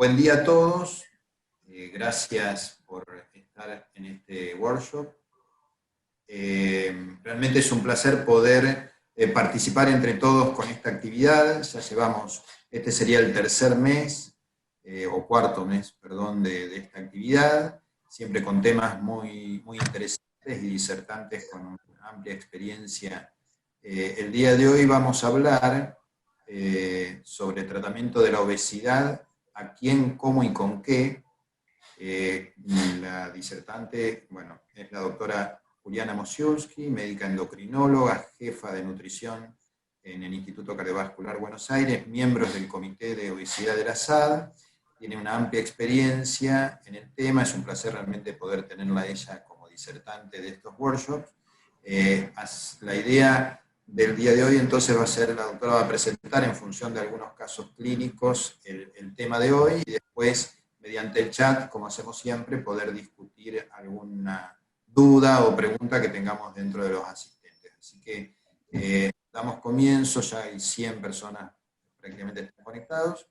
Buen día a todos, gracias por estar en este workshop. Realmente es un placer poder participar entre todos con esta actividad. Ya llevamos, este sería el tercer mes, o cuarto mes, perdón, de esta actividad, siempre con temas muy interesantes y disertantes con una amplia experiencia. El día de hoy vamos a hablar sobre tratamiento de la obesidad, a quién, cómo y con qué. La disertante, bueno, es la doctora Juliana Mosiulski, médica endocrinóloga, jefa de nutrición en el Instituto Cardiovascular Buenos Aires, miembros del Comité de Obesidad de la SAD, tiene una amplia experiencia en el tema, es un placer realmente poder tenerla a ella como disertante de estos workshops. La idea del día de hoy entonces va a ser, la doctora va a presentar en función de algunos casos clínicos el tema de hoy, y después mediante el chat, como hacemos siempre, poder discutir alguna duda o pregunta que tengamos dentro de los asistentes. Así que damos comienzo, ya hay 100 personas prácticamente están conectados,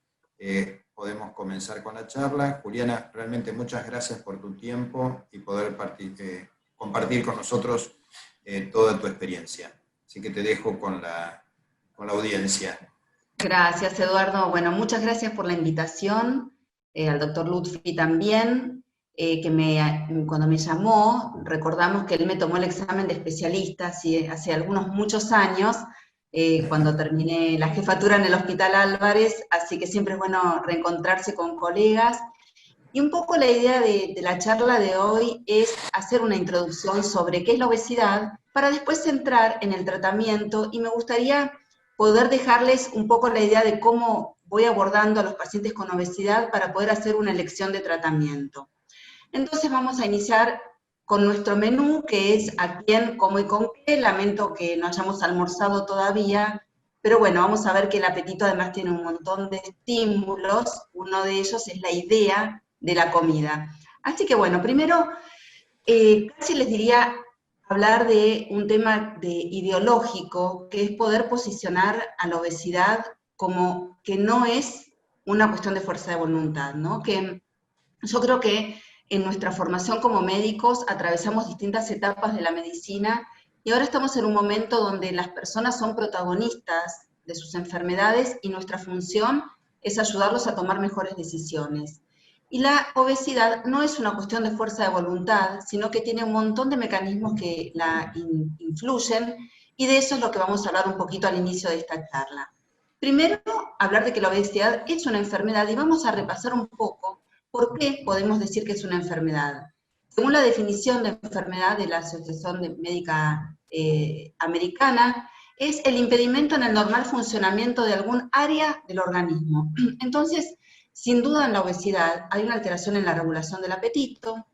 podemos comenzar con la charla. Juliana, realmente muchas gracias por tu tiempo y poder compartir con nosotros toda tu experiencia. Así que te dejo con la audiencia. Gracias, Eduardo. Bueno, muchas gracias por la invitación, al doctor Lutfi también, cuando me llamó, recordamos que él me tomó el examen de especialista hace muchos años, cuando terminé la jefatura en el Hospital Álvarez, así que siempre es bueno reencontrarse con colegas. Y un poco la idea de la charla de hoy es hacer una introducción sobre qué es la obesidad, para después entrar en el tratamiento, y me gustaría poder dejarles un poco la idea de cómo voy abordando a los pacientes con obesidad para poder hacer una elección de tratamiento. Entonces vamos a iniciar con nuestro menú, que es a quién, cómo y con qué. Lamento que no hayamos almorzado todavía, pero bueno, vamos a ver que el apetito además tiene un montón de estímulos. Uno de ellos es la idea de la comida. Así que bueno, primero, casi les diría hablar de un tema ideológico, que es poder posicionar a la obesidad como que no es una cuestión de fuerza de voluntad, ¿no? Que yo creo que en nuestra formación como médicos atravesamos distintas etapas de la medicina, y ahora estamos en un momento donde las personas son protagonistas de sus enfermedades y nuestra función es ayudarlos a tomar mejores decisiones. Y la obesidad no es una cuestión de fuerza de voluntad, sino que tiene un montón de mecanismos que la influyen, y de eso es lo que vamos a hablar un poquito al inicio de esta charla. Primero, hablar de que la obesidad es una enfermedad, y vamos a repasar un poco por qué podemos decir que es una enfermedad. Según la definición de enfermedad de la Asociación Médica Americana, es el impedimento en el normal funcionamiento de algún área del organismo. Entonces, sin duda en la obesidad hay una alteración en la regulación del apetito,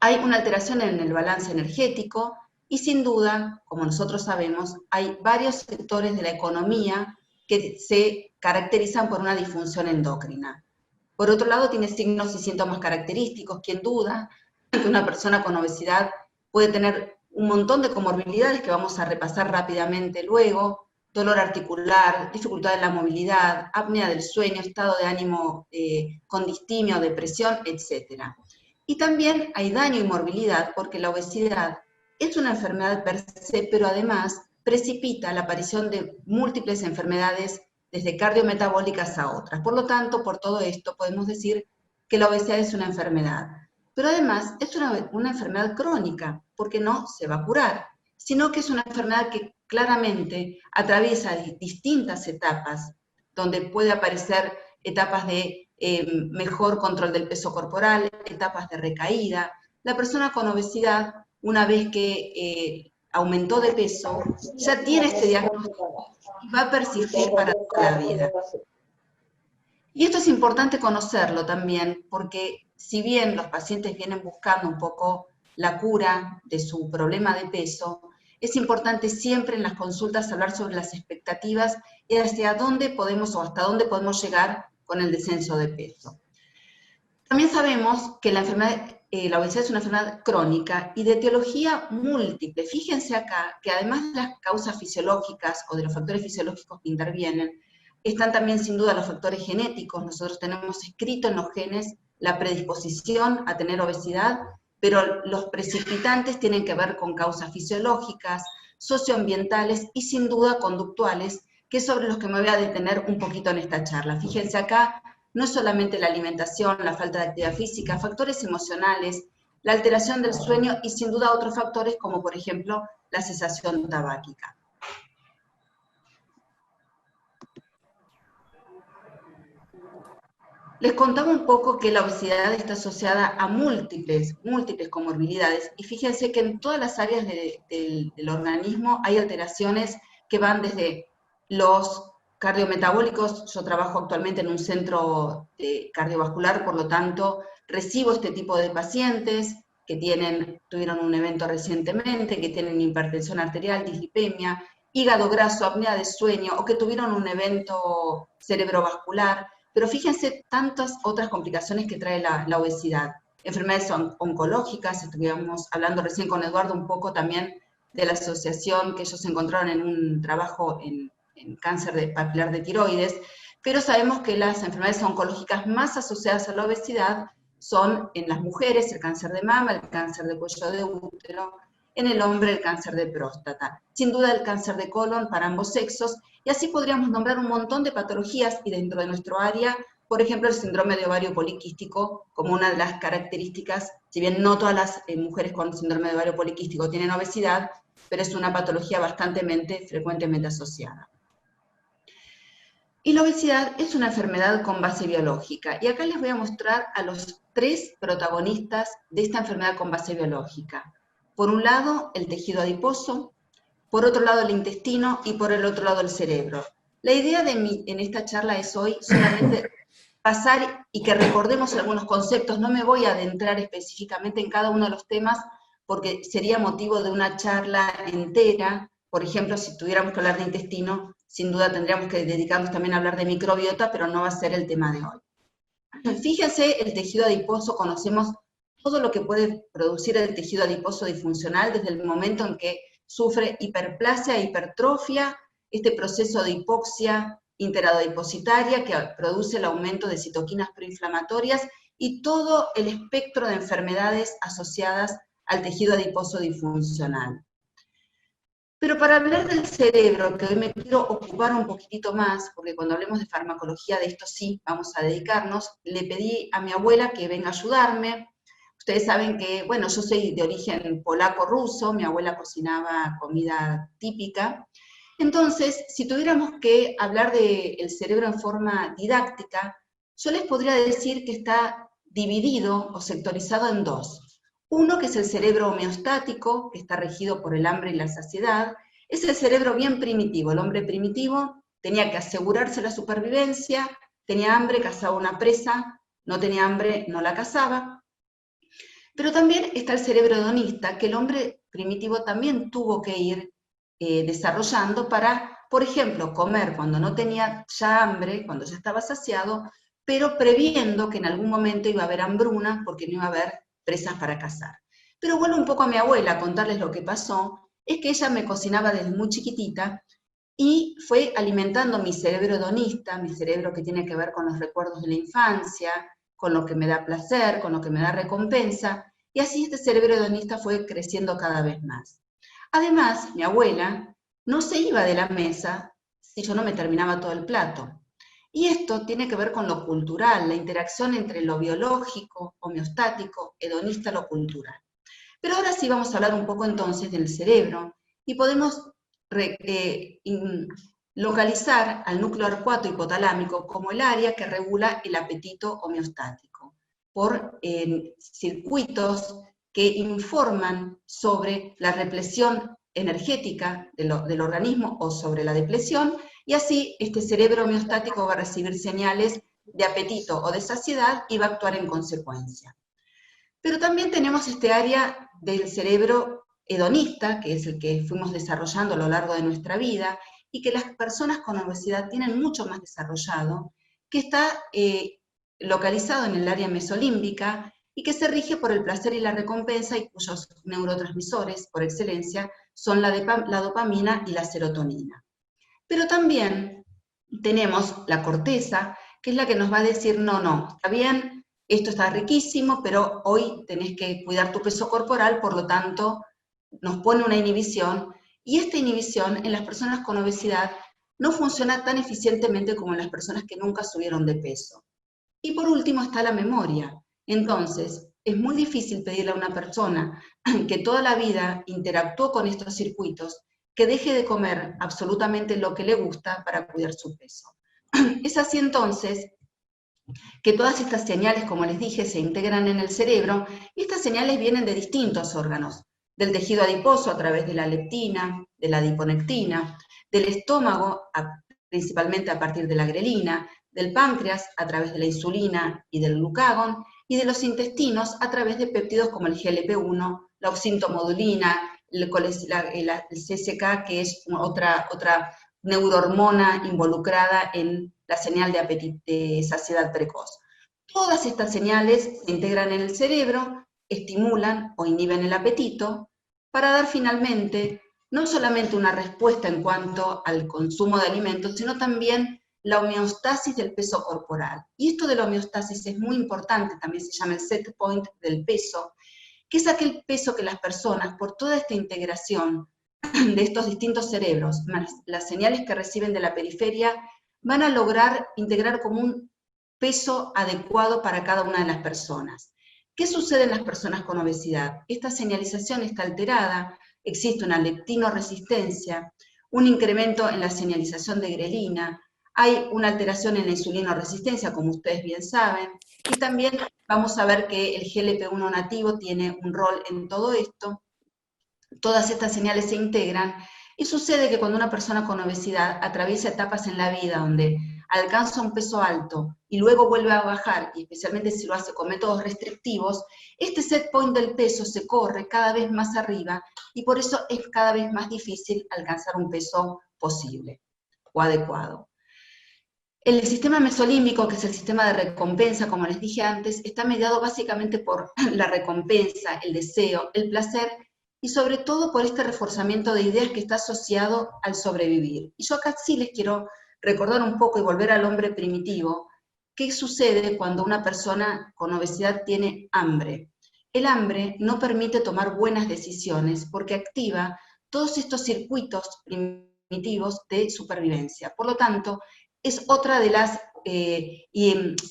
hay una alteración en el balance energético, y sin duda, como nosotros sabemos, hay varios sectores de la economía que se caracterizan por una disfunción endocrina. Por otro lado, tiene signos y síntomas característicos. Quien duda que una persona con obesidad puede tener un montón de comorbilidades que vamos a repasar rápidamente luego: dolor articular, dificultad en la movilidad, apnea del sueño, estado de ánimo con distimia o depresión, etc. Y también hay daño y morbilidad, porque la obesidad es una enfermedad per se, pero además precipita la aparición de múltiples enfermedades, desde cardiometabólicas a otras. Por lo tanto, por todo esto podemos decir que la obesidad es una enfermedad. Pero además es una enfermedad crónica, porque no se va a curar, sino que es una enfermedad que claramente atraviesa distintas etapas, donde puede aparecer etapas de mejor control del peso corporal, etapas de recaída. La persona con obesidad, una vez que aumentó de peso, ya tiene este diagnóstico y va a persistir para toda la vida. Y esto es importante conocerlo también, porque si bien los pacientes vienen buscando un poco la cura de su problema de peso, es importante siempre en las consultas hablar sobre las expectativas y hacia dónde podemos o hasta dónde podemos llegar con el descenso de peso. También sabemos que la obesidad es una enfermedad crónica y de etiología múltiple. Fíjense acá que además de las causas fisiológicas o de los factores fisiológicos que intervienen, Están también sin duda los factores genéticos. Nosotros tenemos escrito en los genes la predisposición a tener obesidad, pero los precipitantes tienen que ver con causas fisiológicas, socioambientales y sin duda conductuales, que es sobre los que me voy a detener un poquito en esta charla. Fíjense acá, no es solamente la alimentación, la falta de actividad física, factores emocionales, la alteración del sueño y sin duda otros factores como por ejemplo la cesación tabáquica. Les contaba un poco que la obesidad está asociada a múltiples comorbilidades, y fíjense que en todas las áreas del organismo hay alteraciones que van desde los cardiometabólicos. Yo trabajo actualmente en un centro cardiovascular, por lo tanto recibo este tipo de pacientes que tuvieron un evento recientemente, que tienen hipertensión arterial, dislipemia, hígado graso, apnea de sueño, o que tuvieron un evento cerebrovascular. Pero fíjense tantas otras complicaciones que trae la obesidad. Enfermedades oncológicas, estuvimos hablando recién con Eduardo un poco también de la asociación que ellos encontraron en un trabajo en cáncer papilar de tiroides, pero sabemos que las enfermedades oncológicas más asociadas a la obesidad son en las mujeres el cáncer de mama, el cáncer de cuello de útero, en el hombre el cáncer de próstata, sin duda el cáncer de colon para ambos sexos, y así podríamos nombrar un montón de patologías, y dentro de nuestro área, por ejemplo, el síndrome de ovario poliquístico, como una de las características, si bien no todas las mujeres con síndrome de ovario poliquístico tienen obesidad, pero es una patología frecuentemente asociada. Y la obesidad es una enfermedad con base biológica, y acá les voy a mostrar a los 3 protagonistas de esta enfermedad con base biológica. Por un lado, el tejido adiposo, por otro lado el intestino y por el otro lado el cerebro. La idea en esta charla es hoy solamente pasar y que recordemos algunos conceptos. No me voy a adentrar específicamente en cada uno de los temas porque sería motivo de una charla entera. Por ejemplo, si tuviéramos que hablar de intestino, sin duda tendríamos que dedicarnos también a hablar de microbiota, pero no va a ser el tema de hoy. Fíjense, el tejido adiposo, conocemos todo lo que puede producir el tejido adiposo disfuncional desde el momento en que sufre hiperplasia e hipertrofia, este proceso de hipoxia interadipositaria que produce el aumento de citoquinas proinflamatorias y todo el espectro de enfermedades asociadas al tejido adiposo disfuncional. Pero para hablar del cerebro, que hoy me quiero ocupar un poquitito más, porque cuando hablemos de farmacología de esto sí vamos a dedicarnos, le pedí a mi abuela que venga a ayudarme. Ustedes saben que, bueno, yo soy de origen polaco-ruso, mi abuela cocinaba comida típica. Entonces, si tuviéramos que hablar del cerebro en forma didáctica, yo les podría decir que está dividido o sectorizado en 2. Uno que es el cerebro homeostático, que está regido por el hambre y la saciedad. Es el cerebro bien primitivo. El hombre primitivo tenía que asegurarse la supervivencia, tenía hambre, cazaba una presa, no tenía hambre, no la cazaba. Pero también está el cerebro hedonista, que el hombre primitivo también tuvo que ir desarrollando para, por ejemplo, comer cuando no tenía ya hambre, cuando ya estaba saciado, pero previendo que en algún momento iba a haber hambruna porque no iba a haber presas para cazar. Pero vuelvo un poco a mi abuela a contarles lo que pasó, es que ella me cocinaba desde muy chiquitita y fue alimentando mi cerebro hedonista, mi cerebro que tiene que ver con los recuerdos de la infancia, con lo que me da placer, con lo que me da recompensa, y así este cerebro hedonista fue creciendo cada vez más. Además, mi abuela no se iba de la mesa si yo no me terminaba todo el plato. Y esto tiene que ver con lo cultural, la interacción entre lo biológico, homeostático, hedonista, lo cultural. Pero ahora sí vamos a hablar un poco entonces del cerebro, y podemos localizar al núcleo arcuato hipotalámico como el área que regula el apetito homeostático, por circuitos que informan sobre la represión energética del organismo o sobre la depresión, y así este cerebro homeostático va a recibir señales de apetito o de saciedad y va a actuar en consecuencia. Pero también tenemos este área del cerebro hedonista, que es el que fuimos desarrollando a lo largo de nuestra vida, y que las personas con obesidad tienen mucho más desarrollado, que está localizado en el área mesolímbica y que se rige por el placer y la recompensa, y cuyos neurotransmisores, por excelencia, son la dopamina y la serotonina. Pero también tenemos la corteza, que es la que nos va a decir, no, no, está bien, esto está riquísimo, pero hoy tenés que cuidar tu peso corporal, por lo tanto, nos pone una inhibición, y esta inhibición en las personas con obesidad no funciona tan eficientemente como en las personas que nunca subieron de peso. Y por último está la memoria. Entonces, es muy difícil pedirle a una persona que toda la vida interactuó con estos circuitos que deje de comer absolutamente lo que le gusta para cuidar su peso. Es así entonces que todas estas señales, como les dije, se integran en el cerebro, y estas señales vienen de distintos órganos, del tejido adiposo a través de la leptina, de la adiponectina, del estómago, principalmente a partir de la grelina, del páncreas a través de la insulina y del glucagón, y de los intestinos a través de péptidos como el GLP-1, la oxintomodulina, el CSK, que es otra neurohormona involucrada en la señal de saciedad precoz. Todas estas señales se integran en el cerebro, estimulan o inhiben el apetito, para dar finalmente no solamente una respuesta en cuanto al consumo de alimentos, sino también la homeostasis del peso corporal. Y esto de la homeostasis es muy importante, también se llama el set point del peso, que es aquel peso que las personas, por toda esta integración de estos distintos cerebros, más las señales que reciben de la periferia, van a lograr integrar como un peso adecuado para cada una de las personas. ¿Qué sucede en las personas con obesidad? Esta señalización está alterada, existe una leptinoresistencia, un incremento en la señalización de grelina, hay una alteración en la insulinoresistencia, como ustedes bien saben, y también vamos a ver que el GLP-1 nativo tiene un rol en todo esto. Todas estas señales se integran, y sucede que cuando una persona con obesidad atraviesa etapas en la vida donde alcanza un peso alto y luego vuelve a bajar, y especialmente si lo hace con métodos restrictivos, este set point del peso se corre cada vez más arriba, y por eso es cada vez más difícil alcanzar un peso posible o adecuado. El sistema mesolímbico, que es el sistema de recompensa, como les dije antes, está mediado básicamente por la recompensa, el deseo, el placer, y sobre todo por este reforzamiento de ideas que está asociado al sobrevivir. Y yo acá sí les quiero recordar un poco y volver al hombre primitivo. ¿Qué sucede cuando una persona con obesidad tiene hambre? El hambre no permite tomar buenas decisiones porque activa todos estos circuitos primitivos de supervivencia. Por lo tanto, es otra de las,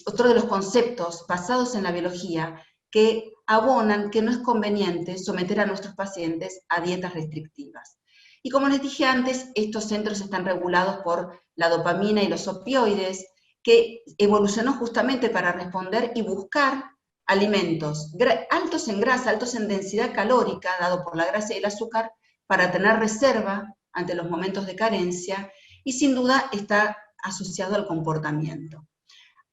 otro de los conceptos basados en la biología que abonan que no es conveniente someter a nuestros pacientes a dietas restrictivas. Y como les dije antes, estos centros están regulados por la dopamina y los opioides, que evolucionó justamente para responder y buscar alimentos altos en grasa, altos en densidad calórica, dado por la grasa y el azúcar, para tener reserva ante los momentos de carencia, y sin duda está asociado al comportamiento.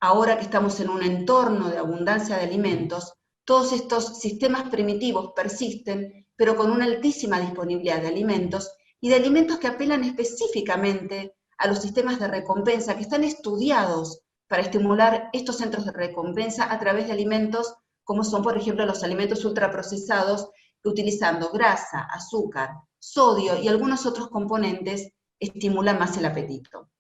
Ahora que estamos en un entorno de abundancia de alimentos, todos estos sistemas primitivos persisten, pero con una altísima disponibilidad de alimentos, y de alimentos que apelan específicamente a los sistemas de recompensa, que están estudiados para estimular estos centros de recompensa a través de alimentos como son, por ejemplo, los alimentos ultraprocesados, que utilizando grasa, azúcar, sodio y algunos otros componentes estimulan más el apetito.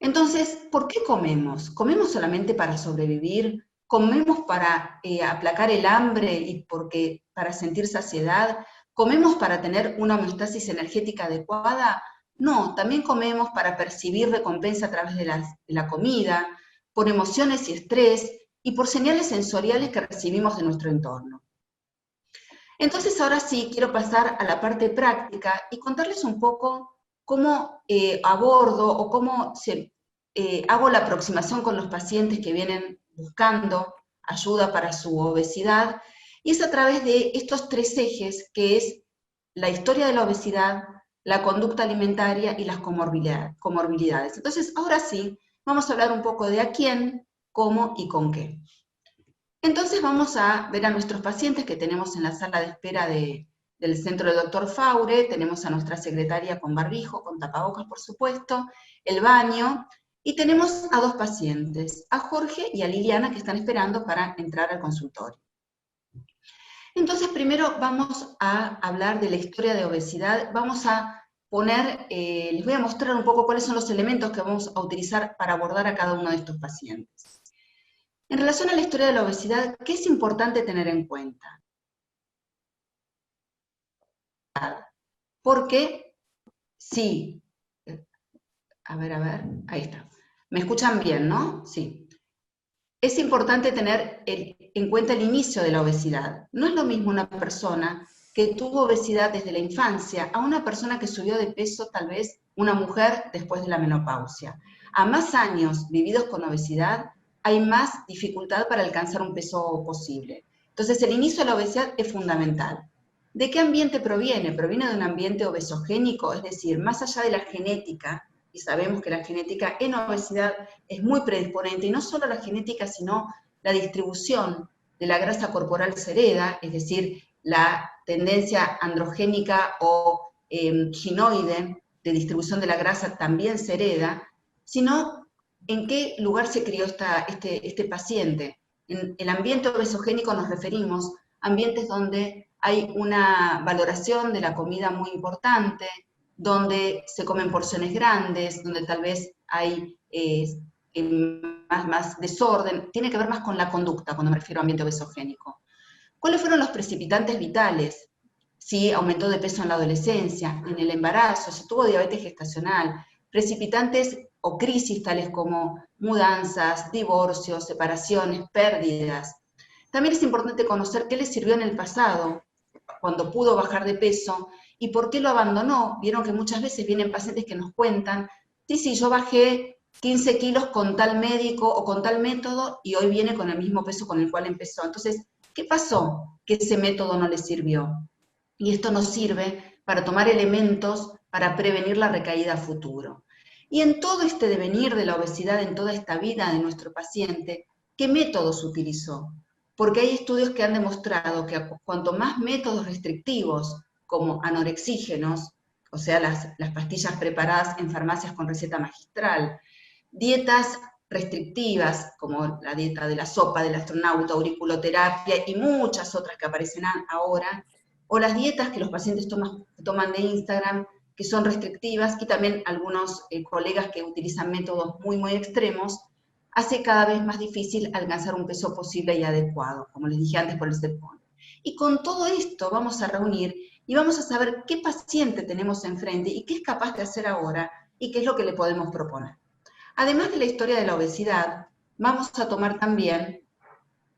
Entonces, ¿por qué comemos? ¿Comemos solamente para sobrevivir? ¿Comemos para aplacar el hambre y para sentir saciedad? ¿Comemos para tener una homeostasis energética adecuada? No, también comemos para percibir recompensa a través de la comida, por emociones y estrés, y por señales sensoriales que recibimos de nuestro entorno. Entonces, ahora sí, quiero pasar a la parte práctica y contarles un poco cómo abordo o cómo hago la aproximación con los pacientes que vienen buscando ayuda para su obesidad, y es a través de estos tres ejes, que es la historia de la obesidad, la conducta alimentaria y las comorbilidades. Entonces, ahora sí, vamos a hablar un poco de a quién, cómo y con qué. Entonces vamos a ver a nuestros pacientes que tenemos en la sala de espera del centro del Dr. Faure. Tenemos a nuestra secretaria con barbijo, con tapabocas por supuesto, el baño, y tenemos a dos pacientes, a Jorge y a Liliana, que están esperando para entrar al consultorio. Entonces primero vamos a hablar de la historia de obesidad, vamos a les voy a mostrar un poco cuáles son los elementos que vamos a utilizar para abordar a cada uno de estos pacientes. En relación a la historia de la obesidad, ¿qué es importante tener en cuenta? Porque sí, a ver, ahí está. ¿Me escuchan bien, no? Sí. Es importante tener en cuenta el inicio de la obesidad. No es lo mismo una persona que tuvo obesidad desde la infancia a una persona que subió de peso, tal vez una mujer después de la menopausia. A más años vividos con obesidad, hay más dificultad para alcanzar un peso posible. Entonces, el inicio de la obesidad es fundamental. ¿De qué ambiente proviene? Proviene de un ambiente obesogénico, es decir, más allá de la genética, y sabemos que la genética en obesidad es muy predisponente, y no solo la genética, sino la distribución de la grasa corporal se hereda, es decir, la tendencia androgénica o ginoide de distribución de la grasa también se hereda, sino en qué lugar se crió este paciente. En el ambiente obesogénico nos referimos a ambientes donde hay una valoración de la comida muy importante, donde se comen porciones grandes, donde tal vez hay más desorden, tiene que ver más con la conducta cuando me refiero a ambiente obesogénico. ¿Cuáles fueron los precipitantes vitales? Si aumentó de peso en la adolescencia, en el embarazo, si tuvo diabetes gestacional, precipitantes o crisis tales como mudanzas, divorcios, separaciones, pérdidas. También es importante conocer qué le sirvió en el pasado, cuando pudo bajar de peso, y por qué lo abandonó. Vieron que muchas veces vienen pacientes que nos cuentan, sí, yo bajé 15 kilos con tal médico o con tal método, y hoy viene con el mismo peso con el cual empezó. Entonces, ¿qué pasó? Que ese método no le sirvió. Y esto nos sirve para tomar elementos para prevenir la recaída a futuro. Y en todo este devenir de la obesidad, en toda esta vida de nuestro paciente, ¿qué métodos utilizó? Porque hay estudios que han demostrado que cuanto más métodos restrictivos, como anorexígenos, o sea, las pastillas preparadas en farmacias con receta magistral, dietas restrictivas, como la dieta de la sopa del astronauta, auriculoterapia y muchas otras que aparecen ahora, o las dietas que los pacientes toman de Instagram, que son restrictivas, y también algunos colegas que utilizan métodos muy extremos, hace cada vez más difícil alcanzar un peso posible y adecuado, como les dije antes por el set point. Y con todo esto vamos a reunir y vamos a saber qué paciente tenemos enfrente y qué es capaz de hacer ahora y qué es lo que le podemos proponer. Además de la historia de la obesidad, vamos a tomar también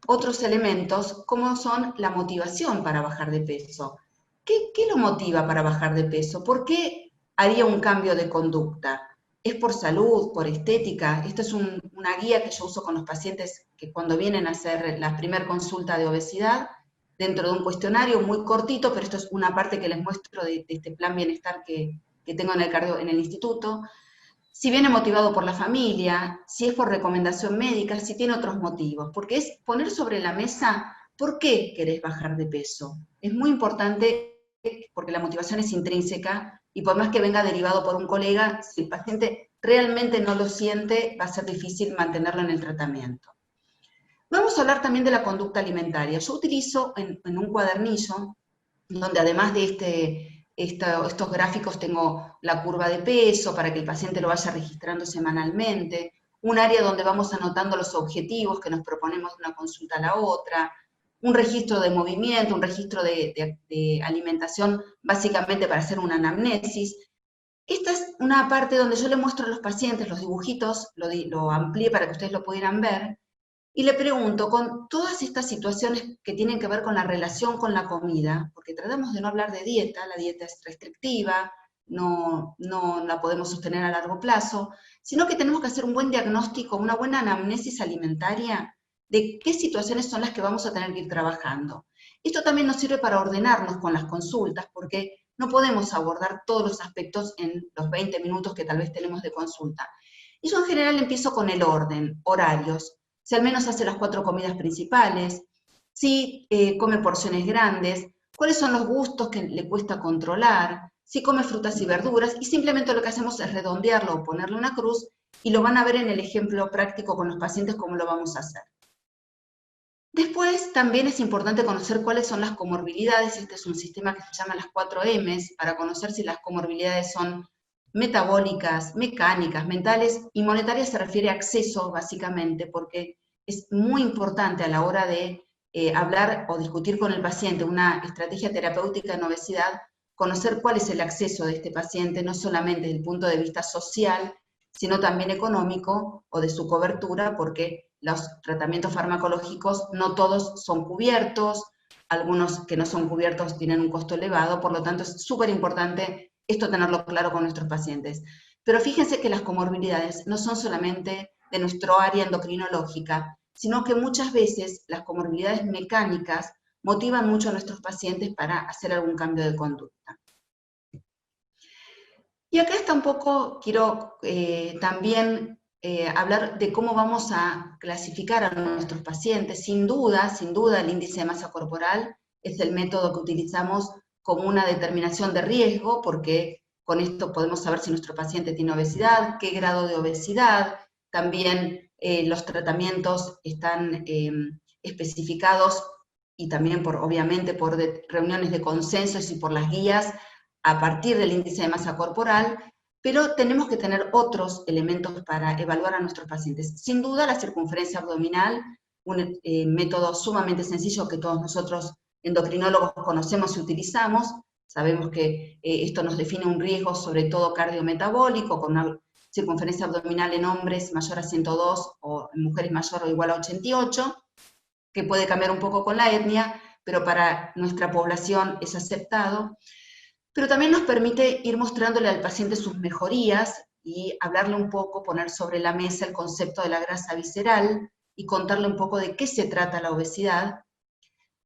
otros elementos como son la motivación para bajar de peso. ¿Qué lo motiva para bajar de peso? ¿Por qué haría un cambio de conducta? ¿Es por salud, por estética? Esta es una guía que yo uso con los pacientes que cuando vienen a hacer la primera consulta de obesidad, dentro de un cuestionario muy cortito, pero esto es una parte que les muestro de este plan bienestar que tengo en el instituto. Si viene motivado por la familia, si es por recomendación médica, si tiene otros motivos, porque es poner sobre la mesa por qué querés bajar de peso. Es muy importante porque la motivación es intrínseca y por más que venga derivado por un colega, si el paciente realmente no lo siente, va a ser difícil mantenerlo en el tratamiento. Vamos a hablar también de la conducta alimentaria. Yo utilizo en un cuadernillo, donde además de estos gráficos tengo la curva de peso para que el paciente lo vaya registrando semanalmente, un área donde vamos anotando los objetivos que nos proponemos de una consulta a la otra, un registro de movimiento, un registro de alimentación, básicamente para hacer una anamnesis. Esta es una parte donde yo le muestro a los pacientes los dibujitos, lo amplié para que ustedes lo pudieran ver, y le pregunto, con todas estas situaciones que tienen que ver con la relación con la comida, porque tratamos de no hablar de dieta, la dieta es restrictiva, no la podemos sostener a largo plazo, sino que tenemos que hacer un buen diagnóstico, una buena anamnesis alimentaria de qué situaciones son las que vamos a tener que ir trabajando. Esto también nos sirve para ordenarnos con las consultas, porque no podemos abordar todos los aspectos en los 20 minutos que tal vez tenemos de consulta. Y yo en general empiezo con el orden, horarios, si al menos hace las 4 comidas principales, si come porciones grandes, cuáles son los gustos que le cuesta controlar, si come frutas y verduras, y simplemente lo que hacemos es redondearlo o ponerle una cruz, y lo van a ver en el ejemplo práctico con los pacientes cómo lo vamos a hacer. Después también es importante conocer cuáles son las comorbilidades. Este es un sistema que se llama las 4 Ms, para conocer si las comorbilidades son metabólicas, mecánicas, mentales, y monetarias se refiere a acceso, básicamente, porque es muy importante a la hora de hablar o discutir con el paciente una estrategia terapéutica en obesidad, conocer cuál es el acceso de este paciente, no solamente desde el punto de vista social, sino también económico o de su cobertura, porque los tratamientos farmacológicos no todos son cubiertos, algunos que no son cubiertos tienen un costo elevado, por lo tanto es súper importante esto tenerlo claro con nuestros pacientes. Pero fíjense que las comorbilidades no son solamente de nuestro área endocrinológica, sino que muchas veces las comorbilidades mecánicas motivan mucho a nuestros pacientes para hacer algún cambio de conducta. Y acá está un poco, quiero también hablar de cómo vamos a clasificar a nuestros pacientes. Sin duda, el índice de masa corporal es el método que utilizamos como una determinación de riesgo, porque con esto podemos saber si nuestro paciente tiene obesidad, qué grado de obesidad, también los tratamientos están especificados y también obviamente por reuniones de consensos y por las guías a partir del índice de masa corporal, pero tenemos que tener otros elementos para evaluar a nuestros pacientes. Sin duda, la circunferencia abdominal, un método sumamente sencillo que todos nosotros endocrinólogos conocemos y utilizamos. Sabemos que esto nos define un riesgo, sobre todo cardiometabólico, con una circunferencia abdominal en hombres mayor a 102 o en mujeres mayor o igual a 88, que puede cambiar un poco con la etnia, pero para nuestra población es aceptado. Pero también nos permite ir mostrándole al paciente sus mejorías y hablarle un poco, poner sobre la mesa el concepto de la grasa visceral y contarle un poco de qué se trata la obesidad.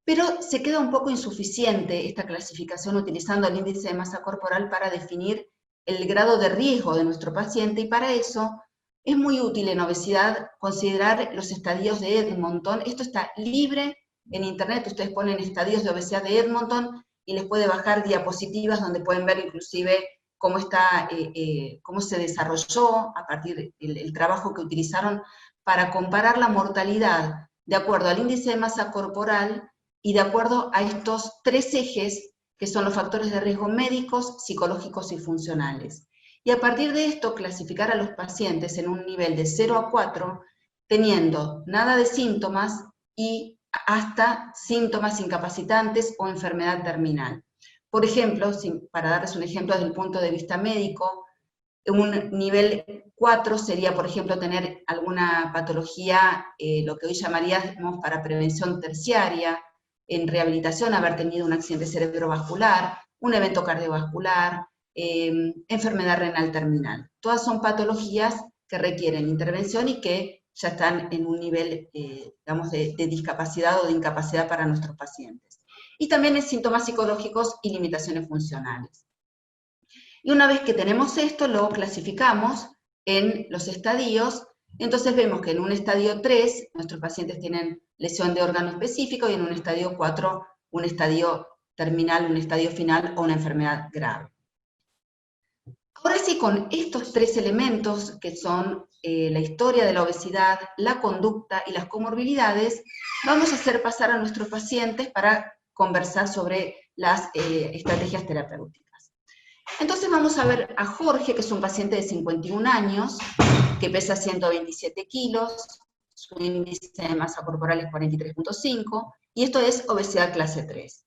Pero se queda un poco insuficiente esta clasificación utilizando el índice de masa corporal para definir el grado de riesgo de nuestro paciente, y para eso es muy útil en obesidad considerar los estadios de Edmonton. Esto está libre en internet, ustedes ponen estadios de obesidad de Edmonton y les puede bajar diapositivas donde pueden ver inclusive cómo se desarrolló a partir del trabajo que utilizaron para comparar la mortalidad de acuerdo al índice de masa corporal y de acuerdo a estos 3 ejes que son los factores de riesgo médicos, psicológicos y funcionales. Y a partir de esto clasificar a los pacientes en un nivel de 0 a 4, teniendo nada de síntomas y hasta síntomas incapacitantes o enfermedad terminal. Por ejemplo, para darles un ejemplo desde el punto de vista médico, un nivel 4 sería, por ejemplo, tener alguna patología, lo que hoy llamaríamos para prevención terciaria, en rehabilitación, haber tenido un accidente cerebrovascular, un evento cardiovascular, enfermedad renal terminal. Todas son patologías que requieren intervención y que ya están en un nivel, digamos, de discapacidad o de incapacidad para nuestros pacientes. Y también en síntomas psicológicos y limitaciones funcionales. Y una vez que tenemos esto, lo clasificamos en los estadios. Entonces vemos que en un estadio 3, nuestros pacientes tienen lesión de órgano específico, y en un estadio 4, un estadio terminal, un estadio final o una enfermedad grave. Ahora sí, con estos 3 elementos, que son la historia de la obesidad, la conducta y las comorbilidades, vamos a hacer pasar a nuestros pacientes para conversar sobre las estrategias terapéuticas. Entonces vamos a ver a Jorge, que es un paciente de 51 años, que pesa 127 kilos, su índice de masa corporal es 43.5, y esto es obesidad clase 3.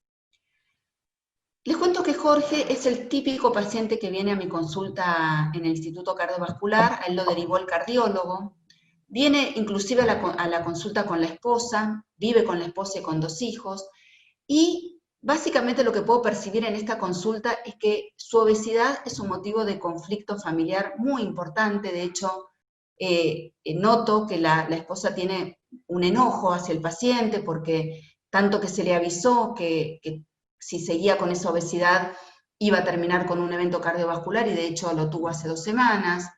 Les cuento que Jorge es el típico paciente que viene a mi consulta en el Instituto Cardiovascular, a él lo derivó el cardiólogo, viene inclusive a la consulta con la esposa, vive con la esposa y con 2 hijos, y básicamente lo que puedo percibir en esta consulta es que su obesidad es un motivo de conflicto familiar muy importante. De hecho, noto que la esposa tiene un enojo hacia el paciente porque tanto que se le avisó que si seguía con esa obesidad iba a terminar con un evento cardiovascular, y de hecho lo tuvo hace 2 semanas.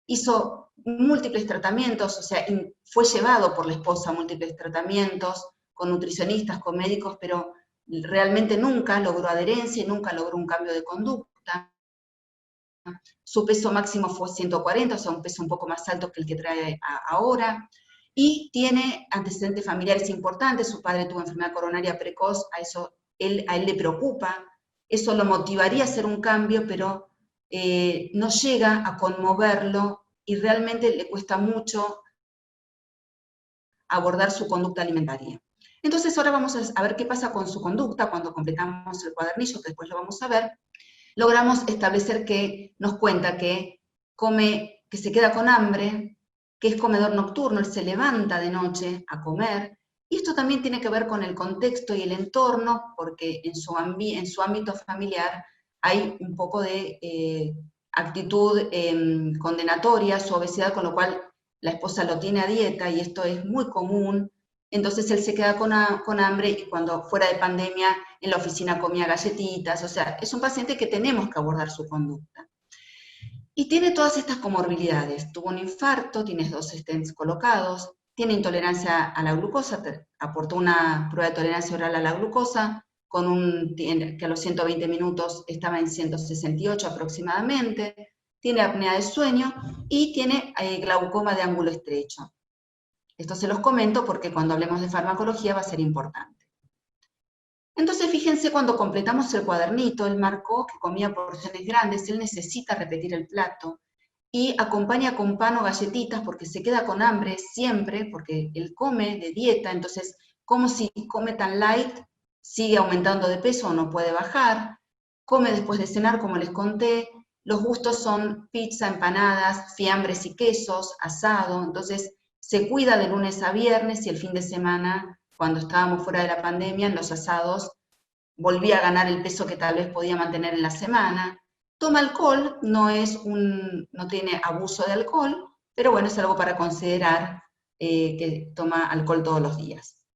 Hizo múltiples tratamientos, o sea, fue llevado por la esposa a múltiples tratamientos, con nutricionistas, con médicos, pero realmente nunca logró adherencia y nunca logró un cambio de conducta. Su peso máximo fue 140, o sea, un peso un poco más alto que el que trae ahora. y tiene antecedentes familiares importantes, su padre tuvo enfermedad coronaria precoz, a él le preocupa, eso lo motivaría a hacer un cambio, pero no llega a conmoverlo y realmente le cuesta mucho abordar su conducta alimentaria. Entonces ahora vamos a ver qué pasa con su conducta cuando completamos el cuadernillo, que después lo vamos a ver. Logramos establecer que nos cuenta que come, que se queda con hambre, que es comedor nocturno, él se levanta de noche a comer, y esto también tiene que ver con el contexto y el entorno, porque en su ámbito familiar hay un poco de actitud condenatoria, su obesidad, con lo cual la esposa lo tiene a dieta, y esto es muy común. Entonces él se queda con hambre, y cuando fuera de pandemia en la oficina comía galletitas, o sea, es un paciente que tenemos que abordar su conducta. Y tiene todas estas comorbilidades, tuvo un infarto, tiene 2 stents colocados, tiene intolerancia a la glucosa, aportó una prueba de tolerancia oral a la glucosa, que a los 120 minutos estaba en 168 aproximadamente, tiene apnea de sueño y tiene glaucoma de ángulo estrecho. Esto se los comento porque cuando hablemos de farmacología va a ser importante. Entonces, fíjense, cuando completamos el cuadernito, él marcó que comía porciones grandes, él necesita repetir el plato, y acompaña con pan o galletitas porque se queda con hambre siempre, porque él come de dieta, entonces, como si come tan light, sigue aumentando de peso o no puede bajar, come después de cenar, como les conté, los gustos son pizza, empanadas, fiambres y quesos, asado, entonces se cuida de lunes a viernes, y el fin de semana, cuando estábamos fuera de la pandemia, en los asados volvía a ganar el peso que tal vez podía mantener en la semana. Toma alcohol, no tiene abuso de alcohol, pero bueno, es algo para considerar que toma alcohol todos los días.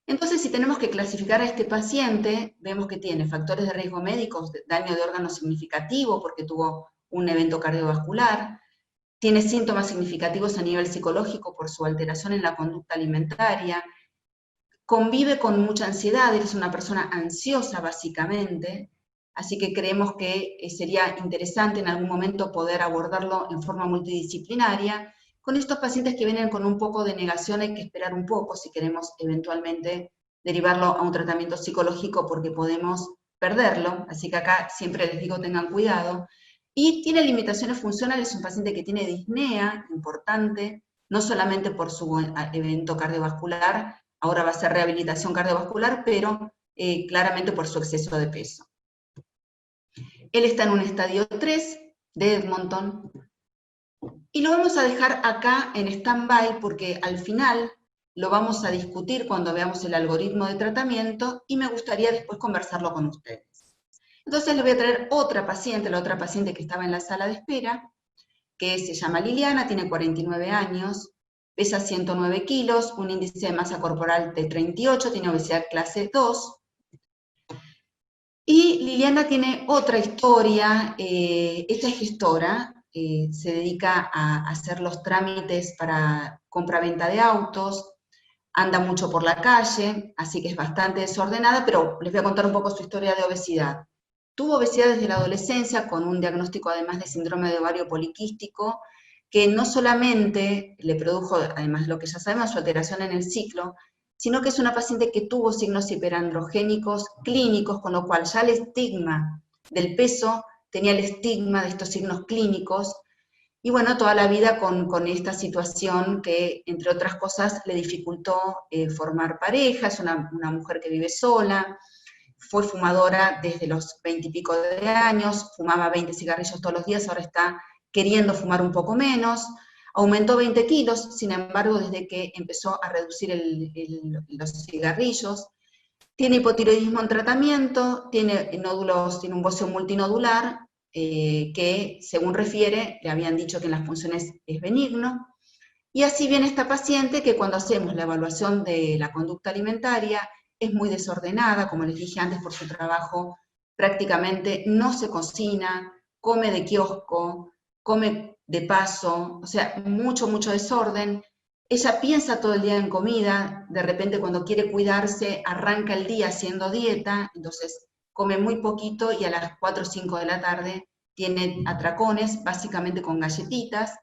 Entonces, si tenemos que clasificar a este paciente, vemos que tiene factores de riesgo médicos, daño de órgano significativo porque tuvo un evento cardiovascular, tiene síntomas significativos a nivel psicológico por su alteración en la conducta alimentaria, convive con mucha ansiedad, es una persona ansiosa básicamente, así que creemos que sería interesante en algún momento poder abordarlo en forma multidisciplinaria. Con estos pacientes que vienen con un poco de negación hay que esperar un poco si queremos eventualmente derivarlo a un tratamiento psicológico, porque podemos perderlo, así que acá siempre les digo tengan cuidado. Y tiene limitaciones funcionales, es un paciente que tiene disnea importante, no solamente por su evento cardiovascular, ahora va a ser rehabilitación cardiovascular, pero claramente por su exceso de peso. Él está en un estadio 3 de Edmonton, y lo vamos a dejar acá en stand-by porque al final lo vamos a discutir cuando veamos el algoritmo de tratamiento, y me gustaría después conversarlo con ustedes. Entonces le voy a traer otra paciente, la otra paciente que estaba en la sala de espera, que se llama Liliana, tiene 49 años, pesa 109 kilos, un índice de masa corporal de 38, tiene obesidad clase 2. Y Liliana tiene otra historia, esta es gestora, se dedica a hacer los trámites para compra-venta de autos, anda mucho por la calle, así que es bastante desordenada, pero les voy a contar un poco su historia de obesidad. Tuvo obesidad desde la adolescencia, con un diagnóstico además de síndrome de ovario poliquístico, que no solamente le produjo, además de lo que ya sabemos, su alteración en el ciclo, sino que es una paciente que tuvo signos hiperandrogénicos clínicos, con lo cual ya el estigma del peso tenía el estigma de estos signos clínicos, y bueno, toda la vida con esta situación que, entre otras cosas, le dificultó formar pareja, es una mujer que vive sola, fue fumadora desde los 20 y pico de años, fumaba 20 cigarrillos todos los días, ahora está queriendo fumar un poco menos, aumentó 20 kilos, sin embargo, desde que empezó a reducir los cigarrillos, tiene hipotiroidismo en tratamiento, tiene nódulos, tiene un bocio multinodular, que según refiere, le habían dicho que en las funciones es benigno, y así viene esta paciente que cuando hacemos la evaluación de la conducta alimentaria es muy desordenada, como les dije antes, por su trabajo, prácticamente no se cocina, come de kiosco, come de paso, o sea, mucho desorden. Ella piensa todo el día en comida, de repente cuando quiere cuidarse arranca el día haciendo dieta, entonces come muy poquito y a las 4 o 5 de la tarde tiene atracones, básicamente con galletitas.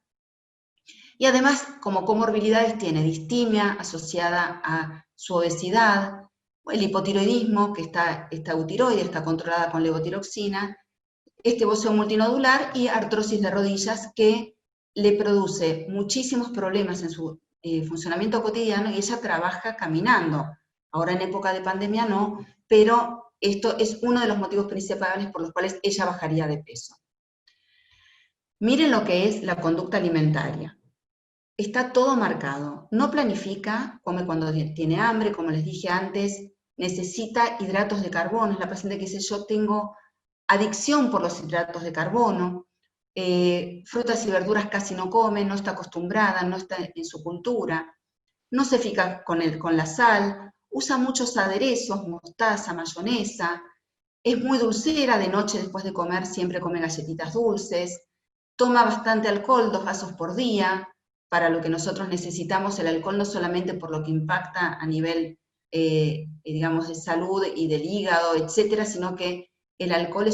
Y además, como comorbilidades, tiene distimia asociada a su obesidad, el hipotiroidismo, que esta eutiroide está controlada con levotiroxina, este bocio multinodular y artrosis de rodillas que le produce muchísimos problemas en su funcionamiento cotidiano, y ella trabaja caminando. Ahora en época de pandemia no, pero esto es uno de los motivos principales por los cuales ella bajaría de peso. Miren lo que es la conducta alimentaria. Está todo marcado. No planifica, come cuando tiene hambre, como les dije antes, necesita hidratos de carbono. Es la paciente que dice, yo tengo adicción por los hidratos de carbono, frutas y verduras casi no come, no está acostumbrada, no está en su cultura, no se fija con la sal, usa muchos aderezos, mostaza, mayonesa, es muy dulcera, de noche después de comer siempre come galletitas dulces, toma bastante alcohol, 2 vasos por día, para lo que nosotros necesitamos el alcohol, no solamente por lo que impacta a nivel, digamos, de salud y del hígado, etcétera, sino que el alcohol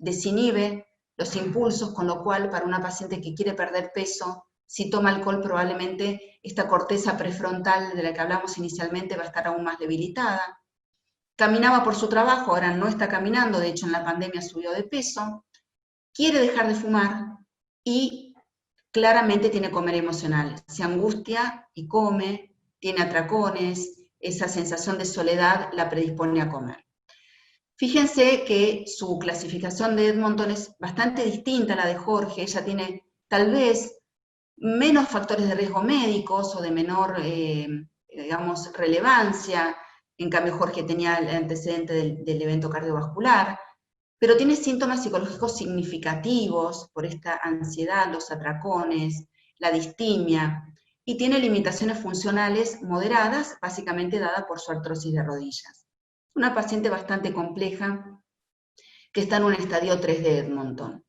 desinhibe los impulsos, con lo cual para una paciente que quiere perder peso, si toma alcohol probablemente esta corteza prefrontal de la que hablamos inicialmente va a estar aún más debilitada. Caminaba por su trabajo, ahora no está caminando, de hecho en la pandemia subió de peso, quiere dejar de fumar y claramente tiene comer emocional, se angustia y come, tiene atracones, esa sensación de soledad la predispone a comer. Fíjense que su clasificación de Edmonton es bastante distinta a la de Jorge, ella tiene tal vez menos factores de riesgo médicos o de menor, digamos, relevancia, en cambio Jorge tenía el antecedente del evento cardiovascular, pero tiene síntomas psicológicos significativos por esta ansiedad, los atracones, la distimia, y tiene limitaciones funcionales moderadas, básicamente dada por su artrosis de rodillas. Una paciente bastante compleja que está en un estadio 3 de Edmonton.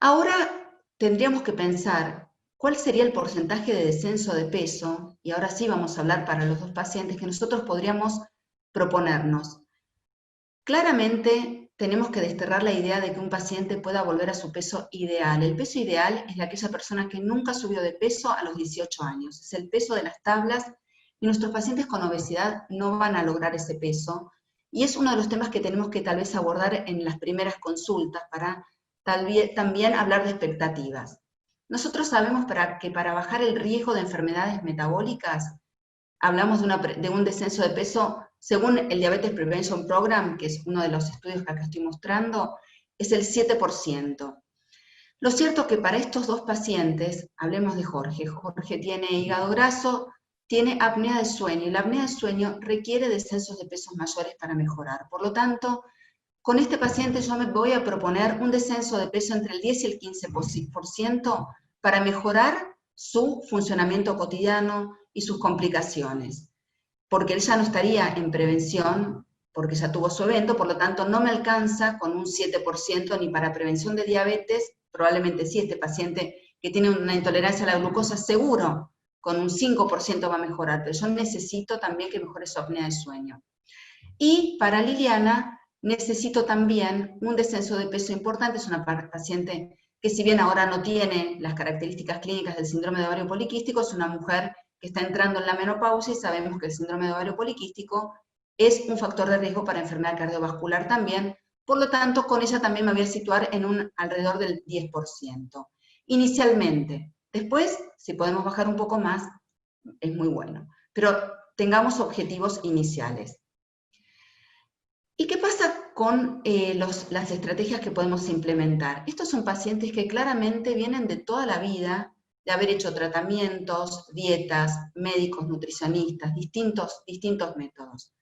Ahora tendríamos que pensar cuál sería el porcentaje de descenso de peso, y ahora sí vamos a hablar para los dos pacientes, que nosotros podríamos proponernos. Claramente tenemos que desterrar la idea de que un paciente pueda volver a su peso ideal. El peso ideal es de aquella persona que nunca subió de peso a los 18 años. Es el peso de las tablas, y nuestros pacientes con obesidad no van a lograr ese peso. Y es uno de los temas que tenemos que tal vez abordar en las primeras consultas para también hablar de expectativas. Nosotros sabemos que para bajar el riesgo de enfermedades metabólicas, hablamos de un descenso de peso, según el Diabetes Prevention Program, que es uno de los estudios que acá estoy mostrando, es el 7%. Lo cierto es que para estos dos pacientes, hablemos de Jorge, Jorge tiene hígado graso, tiene apnea de sueño, y la apnea de sueño requiere descensos de pesos mayores para mejorar. Por lo tanto, con este paciente yo me voy a proponer un descenso de peso entre el 10 y el 15% para mejorar su funcionamiento cotidiano y sus complicaciones, porque él ya no estaría en prevención, porque ya tuvo su evento, por lo tanto no me alcanza con un 7% ni para prevención de diabetes, probablemente sí, este paciente que tiene una intolerancia a la glucosa seguro, con un 5% va a mejorar, pero yo necesito también que mejore su apnea de sueño. Y para Liliana necesito también un descenso de peso importante, es una paciente que si bien ahora no tiene las características clínicas del síndrome de ovario poliquístico, es una mujer que está entrando en la menopausia y sabemos que el síndrome de ovario poliquístico es un factor de riesgo para enfermedad cardiovascular también, por lo tanto con ella también me voy a situar en alrededor del 10%, inicialmente. Después, si podemos bajar un poco más, es muy bueno, pero tengamos objetivos iniciales. ¿Y qué pasa con las estrategias que podemos implementar? Estos son pacientes que claramente vienen de toda la vida, de haber hecho tratamientos, dietas, médicos, nutricionistas, distintos métodos.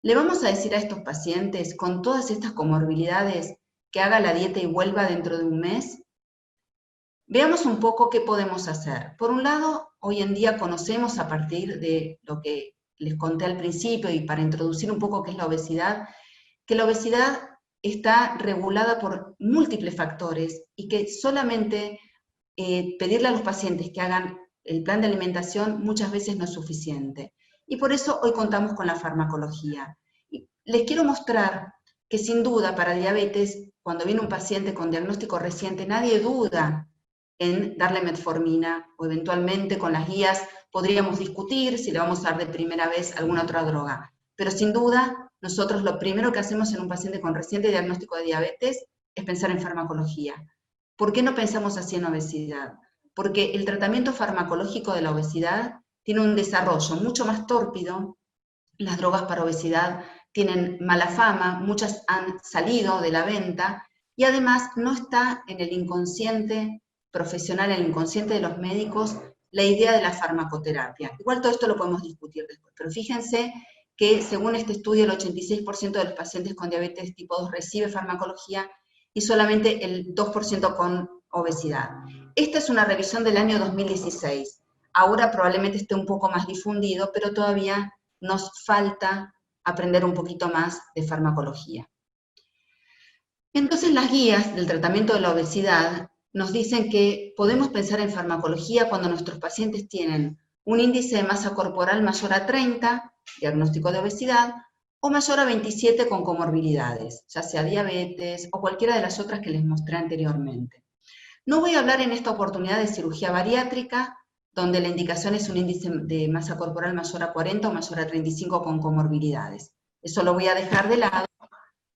¿Le vamos a decir a estos pacientes con todas estas comorbilidades que haga la dieta y vuelva dentro de un mes? Veamos un poco qué podemos hacer. Por un lado, hoy en día conocemos a partir de lo que les conté al principio y para introducir un poco qué es la obesidad, que la obesidad está regulada por múltiples factores y que solamente pedirle a los pacientes que hagan el plan de alimentación muchas veces no es suficiente. Y por eso hoy contamos con la farmacología. Y les quiero mostrar que sin duda para diabetes, cuando viene un paciente con diagnóstico reciente, nadie duda en darle metformina, o eventualmente con las guías podríamos discutir si le vamos a dar de primera vez alguna otra droga. Pero sin duda, nosotros lo primero que hacemos en un paciente con reciente diagnóstico de diabetes es pensar en farmacología. ¿Por qué no pensamos así en obesidad? Porque el tratamiento farmacológico de la obesidad tiene un desarrollo mucho más tórpido. Las drogas para obesidad tienen mala fama, muchas han salido de la venta, y además no está en el inconsciente profesional, en el inconsciente de los médicos, la idea de la farmacoterapia. Igual todo esto lo podemos discutir después, pero fíjense que según este estudio el 86% de los pacientes con diabetes tipo 2 recibe farmacología y solamente el 2% con obesidad. Esta es una revisión del año 2016. Ahora probablemente esté un poco más difundido, pero todavía nos falta aprender un poquito más de farmacología. Entonces las guías del tratamiento de la obesidad nos dicen que podemos pensar en farmacología cuando nuestros pacientes tienen un índice de masa corporal mayor a 30, diagnóstico de obesidad, o mayor a 27 con comorbilidades, ya sea diabetes o cualquiera de las otras que les mostré anteriormente. No voy a hablar en esta oportunidad de cirugía bariátrica, donde la indicación es un índice de masa corporal mayor a 40 o mayor a 35 con comorbilidades. Eso lo voy a dejar de lado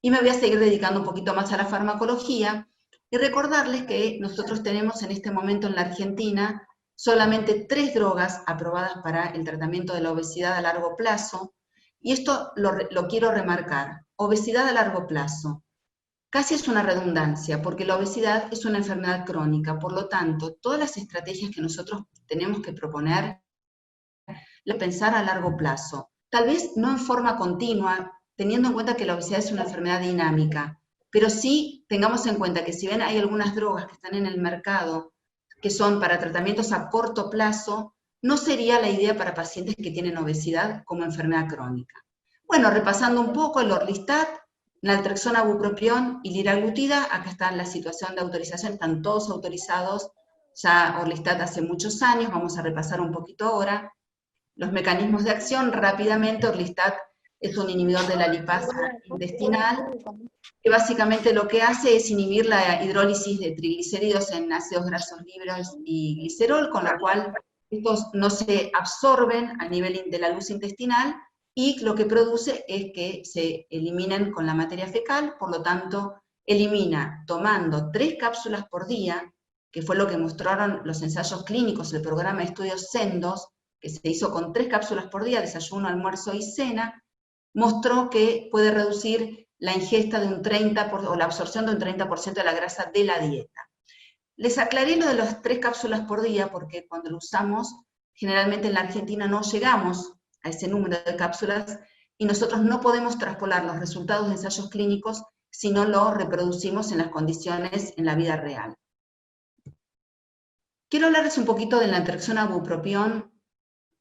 y me voy a seguir dedicando un poquito más a la farmacología y recordarles que nosotros tenemos en este momento en la Argentina solamente 3 drogas aprobadas para el tratamiento de la obesidad a largo plazo, y esto lo quiero remarcar. Obesidad a largo plazo. Casi es una redundancia, porque la obesidad es una enfermedad crónica, por lo tanto, todas las estrategias que nosotros tenemos que proponer, pensar a largo plazo. Tal vez no en forma continua, teniendo en cuenta que la obesidad es una enfermedad dinámica, pero sí tengamos en cuenta que si bien hay algunas drogas que están en el mercado que son para tratamientos a corto plazo, no sería la idea para pacientes que tienen obesidad como enfermedad crónica. Bueno, repasando un poco, el Orlistat, naltrexona, bupropión y liraglutida, acá está la situación de autorización, están todos autorizados, ya Orlistat hace muchos años, vamos a repasar un poquito ahora. Los mecanismos de acción, rápidamente, Orlistat es un inhibidor de la lipasa intestinal, que básicamente lo que hace es inhibir la hidrólisis de triglicéridos en ácidos grasos libres y glicerol, con lo cual estos no se absorben a nivel de la luz intestinal, y lo que produce es que se eliminen con la materia fecal, por lo tanto, elimina tomando 3 cápsulas por día, que fue lo que mostraron los ensayos clínicos, el programa de estudios SENDOS, que se hizo con 3 cápsulas por día, desayuno, almuerzo y cena, mostró que puede reducir la ingesta de un 30% o la absorción de un 30% de la grasa de la dieta. Les aclaré lo de las 3 cápsulas por día porque cuando lo usamos, generalmente en la Argentina no llegamos a ese número de cápsulas y nosotros no podemos traspolar los resultados de ensayos clínicos si no lo reproducimos en las condiciones en la vida real. Quiero hablarles un poquito de la naltrexona bupropión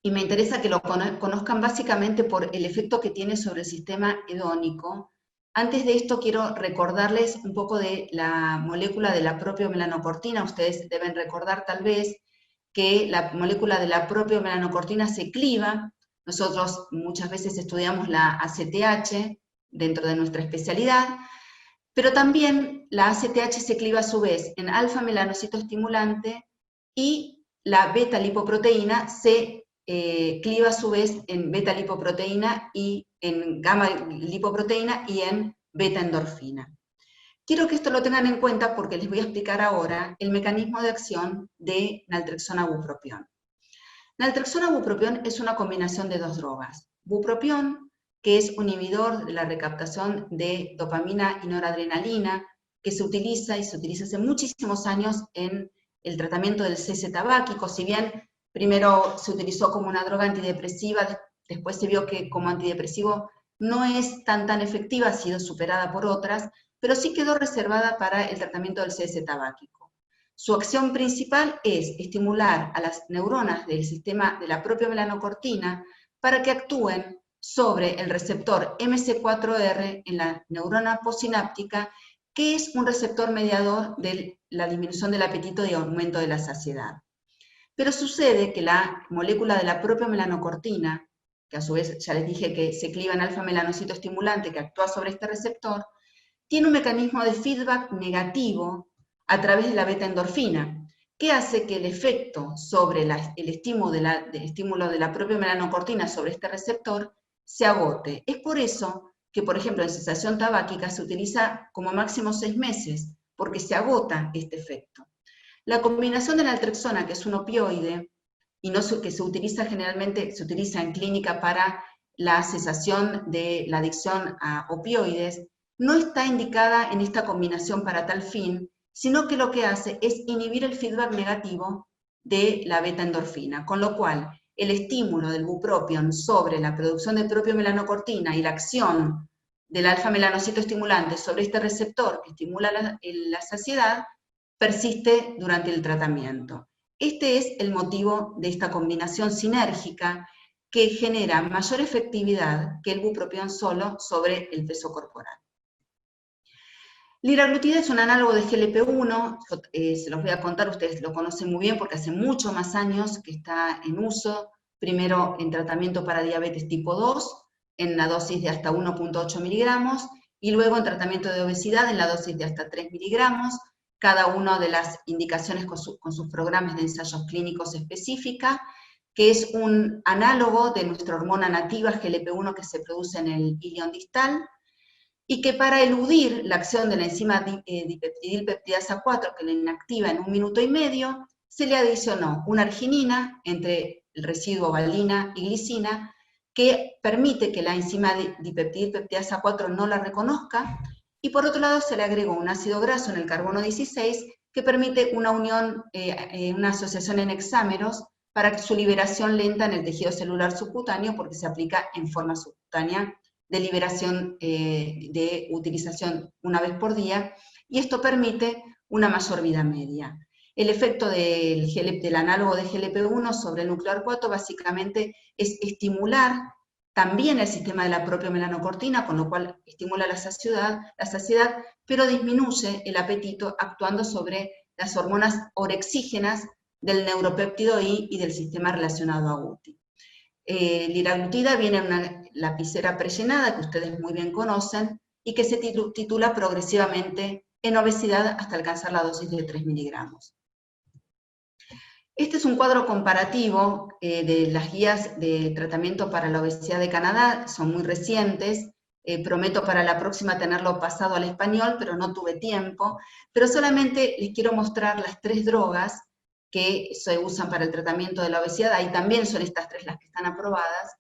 y me interesa que lo conozcan básicamente por el efecto que tiene sobre el sistema hedónico. Antes de esto quiero recordarles un poco de la molécula de la propiomelanocortina. Ustedes deben recordar tal vez que la molécula de la propiomelanocortina se cliva. Nosotros muchas veces estudiamos la ACTH dentro de nuestra especialidad, pero también la ACTH se cliva a su vez en alfa-melanocitoestimulante y la beta-lipoproteína se cliva a su vez en beta-lipoproteína y en gamma-lipoproteína y en beta-endorfina. Quiero que esto lo tengan en cuenta porque les voy a explicar ahora el mecanismo de acción de naltrexona bupropión. Naltrexona bupropión es una combinación de 2 drogas. Bupropión, que es un inhibidor de la recaptación de dopamina y noradrenalina, que se utiliza hace muchísimos años en el tratamiento del cese tabáquico. Si bien primero se utilizó como una droga antidepresiva, después se vio que como antidepresivo no es tan efectiva, ha sido superada por otras, pero sí quedó reservada para el tratamiento del cese tabáquico. Su acción principal es estimular a las neuronas del sistema de la propia melanocortina para que actúen sobre el receptor MC4R en la neurona postsináptica, que es un receptor mediador de la disminución del apetito y aumento de la saciedad. Pero sucede que la molécula de la propia melanocortina, que a su vez ya les dije que se cliva en alfa-melanocitoestimulante que actúa sobre este receptor, tiene un mecanismo de feedback negativo a través de la beta-endorfina, que hace que el efecto sobre el estímulo de la propia melanocortina sobre este receptor se agote. Es por eso que, por ejemplo, en cesación tabáquica se utiliza como máximo 6 meses, porque se agota este efecto. La combinación de naltrexona, que es un opioide, y que se utiliza generalmente, se utiliza en clínica para la cesación de la adicción a opioides, no está indicada en esta combinación para tal fin, sino que lo que hace es inhibir el feedback negativo de la beta-endorfina, con lo cual el estímulo del bupropión sobre la producción de propiomelanocortina y la acción del alfa-melanocito estimulante sobre este receptor que estimula la saciedad persiste durante el tratamiento. Este es el motivo de esta combinación sinérgica que genera mayor efectividad que el bupropión solo sobre el peso corporal. Liraglutida es un análogo de GLP-1, se los voy a contar, ustedes lo conocen muy bien porque hace muchos más años que está en uso, primero en tratamiento para diabetes tipo 2, en la dosis de hasta 1.8 miligramos, y luego en tratamiento de obesidad en la dosis de hasta 3 miligramos, cada una de las indicaciones con sus programas de ensayos clínicos específica, que es un análogo de nuestra hormona nativa GLP-1 que se produce en el ilion distal, y que para eludir la acción de la enzima dipeptidilpeptidasa 4, que la inactiva en 1 minuto y medio, se le adicionó una arginina entre el residuo valina y glicina, que permite que la enzima dipeptidilpeptidasa 4 no la reconozca, y por otro lado se le agregó un ácido graso en el carbono 16, que permite una unión, una asociación en hexámeros, para su liberación lenta en el tejido celular subcutáneo, porque se aplica en forma subcutánea, de liberación de utilización una vez por día, y esto permite una mayor vida media. El efecto del análogo de GLP-1 sobre el núcleo AR4 básicamente es estimular también el sistema de la propia melanocortina, con lo cual estimula la saciedad, pero disminuye el apetito actuando sobre las hormonas orexígenas del neuropéptido I y del sistema relacionado a UTI. Liraglutida viene en una lapicera prellenada que ustedes muy bien conocen y que se titula progresivamente en obesidad hasta alcanzar la dosis de 3 miligramos. Este es un cuadro comparativo de las guías de tratamiento para la obesidad de Canadá, son muy recientes, prometo para la próxima tenerlo pasado al español, pero no tuve tiempo, pero solamente les quiero mostrar las 3 drogas que se usan para el tratamiento de la obesidad, ahí también son estas 3 las que están aprobadas,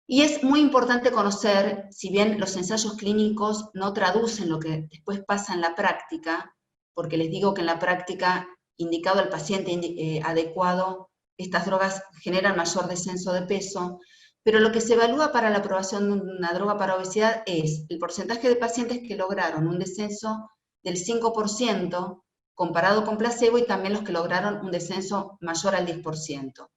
y es muy importante conocer, si bien los ensayos clínicos no traducen lo que después pasa en la práctica, porque les digo que en la práctica, indicado al paciente adecuado, estas drogas generan mayor descenso de peso, pero lo que se evalúa para la aprobación de una droga para obesidad es el porcentaje de pacientes que lograron un descenso del 5%, comparado con placebo, y también los que lograron un descenso mayor al 10%,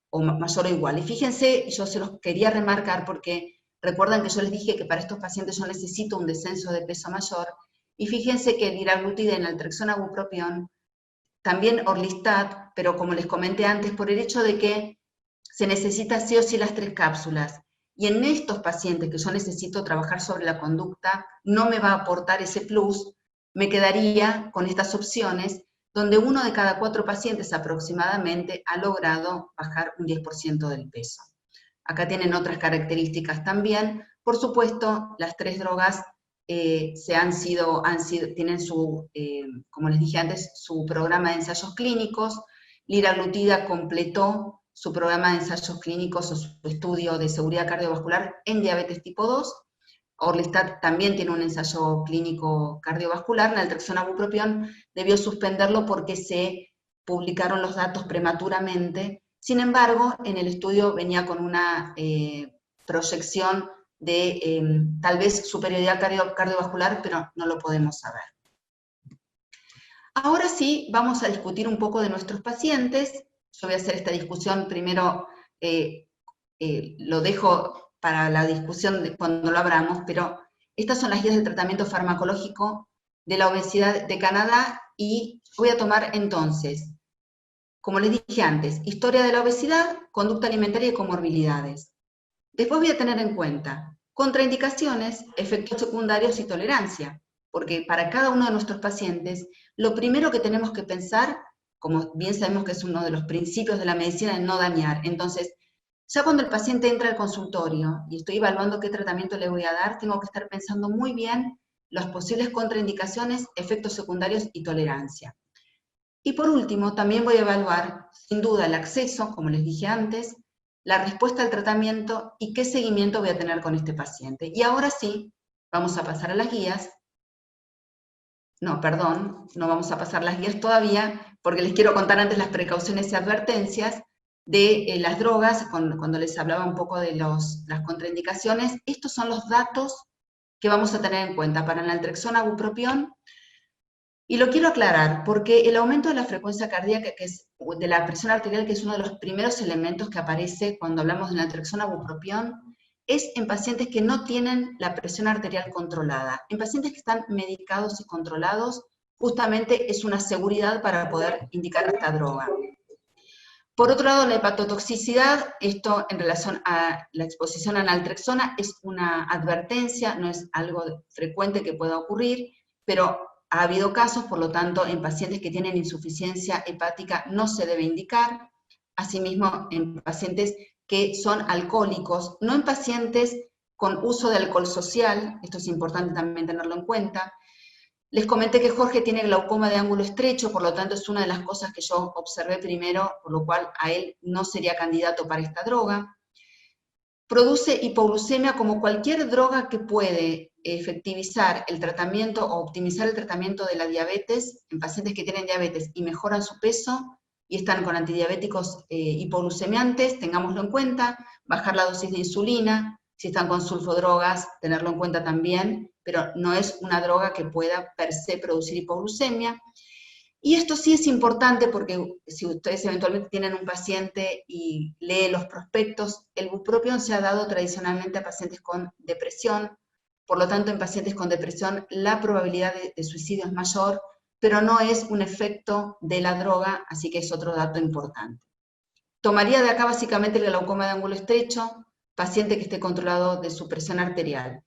o mayor o igual. Y fíjense, yo se los quería remarcar porque recuerdan que yo les dije que para estos pacientes yo necesito un descenso de peso mayor, y fíjense que el liraglutida, naltrexona, bupropión, también Orlistat, pero como les comenté antes, por el hecho de que se necesita sí o sí las 3 cápsulas, y en estos pacientes que yo necesito trabajar sobre la conducta, no me va a aportar ese plus, me quedaría con estas opciones, donde 1 de cada 4 pacientes aproximadamente ha logrado bajar un 10% del peso. Acá tienen otras características también. Por supuesto, las 3 drogas tienen su, como les dije antes, su programa de ensayos clínicos. Liraglutida completó su programa de ensayos clínicos o su estudio de seguridad cardiovascular en diabetes tipo 2. Orlistat también tiene un ensayo clínico cardiovascular. Naltrexona, bupropión debió suspenderlo porque se publicaron los datos prematuramente. Sin embargo, en el estudio venía con una proyección de tal vez superioridad cardiovascular, pero no lo podemos saber. Ahora sí, vamos a discutir un poco de nuestros pacientes. Yo voy a hacer esta discusión primero, lo dejo para la discusión de cuando lo abramos, pero estas son las guías de tratamiento farmacológico de la obesidad de Canadá, y voy a tomar entonces, como les dije antes, historia de la obesidad, conducta alimentaria y comorbilidades. Después voy a tener en cuenta contraindicaciones, efectos secundarios y tolerancia, porque para cada uno de nuestros pacientes, lo primero que tenemos que pensar como bien sabemos que es uno de los principios de la medicina, de no dañar. Entonces, ya cuando el paciente entra al consultorio y estoy evaluando qué tratamiento le voy a dar, tengo que estar pensando muy bien las posibles contraindicaciones, efectos secundarios y tolerancia. Y por último, también voy a evaluar, sin duda, el acceso, como les dije antes, la respuesta al tratamiento y qué seguimiento voy a tener con este paciente. Y ahora sí, vamos a pasar a las guías. No, perdón, no vamos a pasar las guías todavía, porque les quiero contar antes las precauciones y advertencias de las drogas, cuando les hablaba un poco de las contraindicaciones. Estos son los datos que vamos a tener en cuenta para naltrexona, bupropión. Y lo quiero aclarar, porque el aumento de la frecuencia cardíaca, que es de la presión arterial, que es uno de los primeros elementos que aparece cuando hablamos de naltrexona, bupropión, es en pacientes que no tienen la presión arterial controlada. En pacientes que están medicados y controlados, justamente es una seguridad para poder indicar esta droga. Por otro lado, la hepatotoxicidad, esto en relación a la exposición a naltrexona, es una advertencia, no es algo frecuente que pueda ocurrir, pero ha habido casos, por lo tanto, en pacientes que tienen insuficiencia hepática no se debe indicar. Asimismo, en pacientes que son alcohólicos, no en pacientes con uso de alcohol social, esto es importante también tenerlo en cuenta. Les comenté que Jorge tiene glaucoma de ángulo estrecho, por lo tanto es una de las cosas que yo observé primero, por lo cual a él no sería candidato para esta droga. Produce hipoglucemia como cualquier droga que puede efectivizar el tratamiento o optimizar el tratamiento de la diabetes en pacientes que tienen diabetes y mejoran su peso y están con antidiabéticos hipoglucemiantes, tengámoslo en cuenta, bajar la dosis de insulina, si están con sulfodrogas, tenerlo en cuenta también, pero no es una droga que pueda per se producir hipoglucemia. Y esto sí es importante porque si ustedes eventualmente tienen un paciente y lee los prospectos, el bupropión se ha dado tradicionalmente a pacientes con depresión, por lo tanto en pacientes con depresión la probabilidad de suicidio es mayor, pero no es un efecto de la droga, así que es otro dato importante. Tomaría de acá básicamente el glaucoma de ángulo estrecho, paciente que esté controlado de su presión arterial.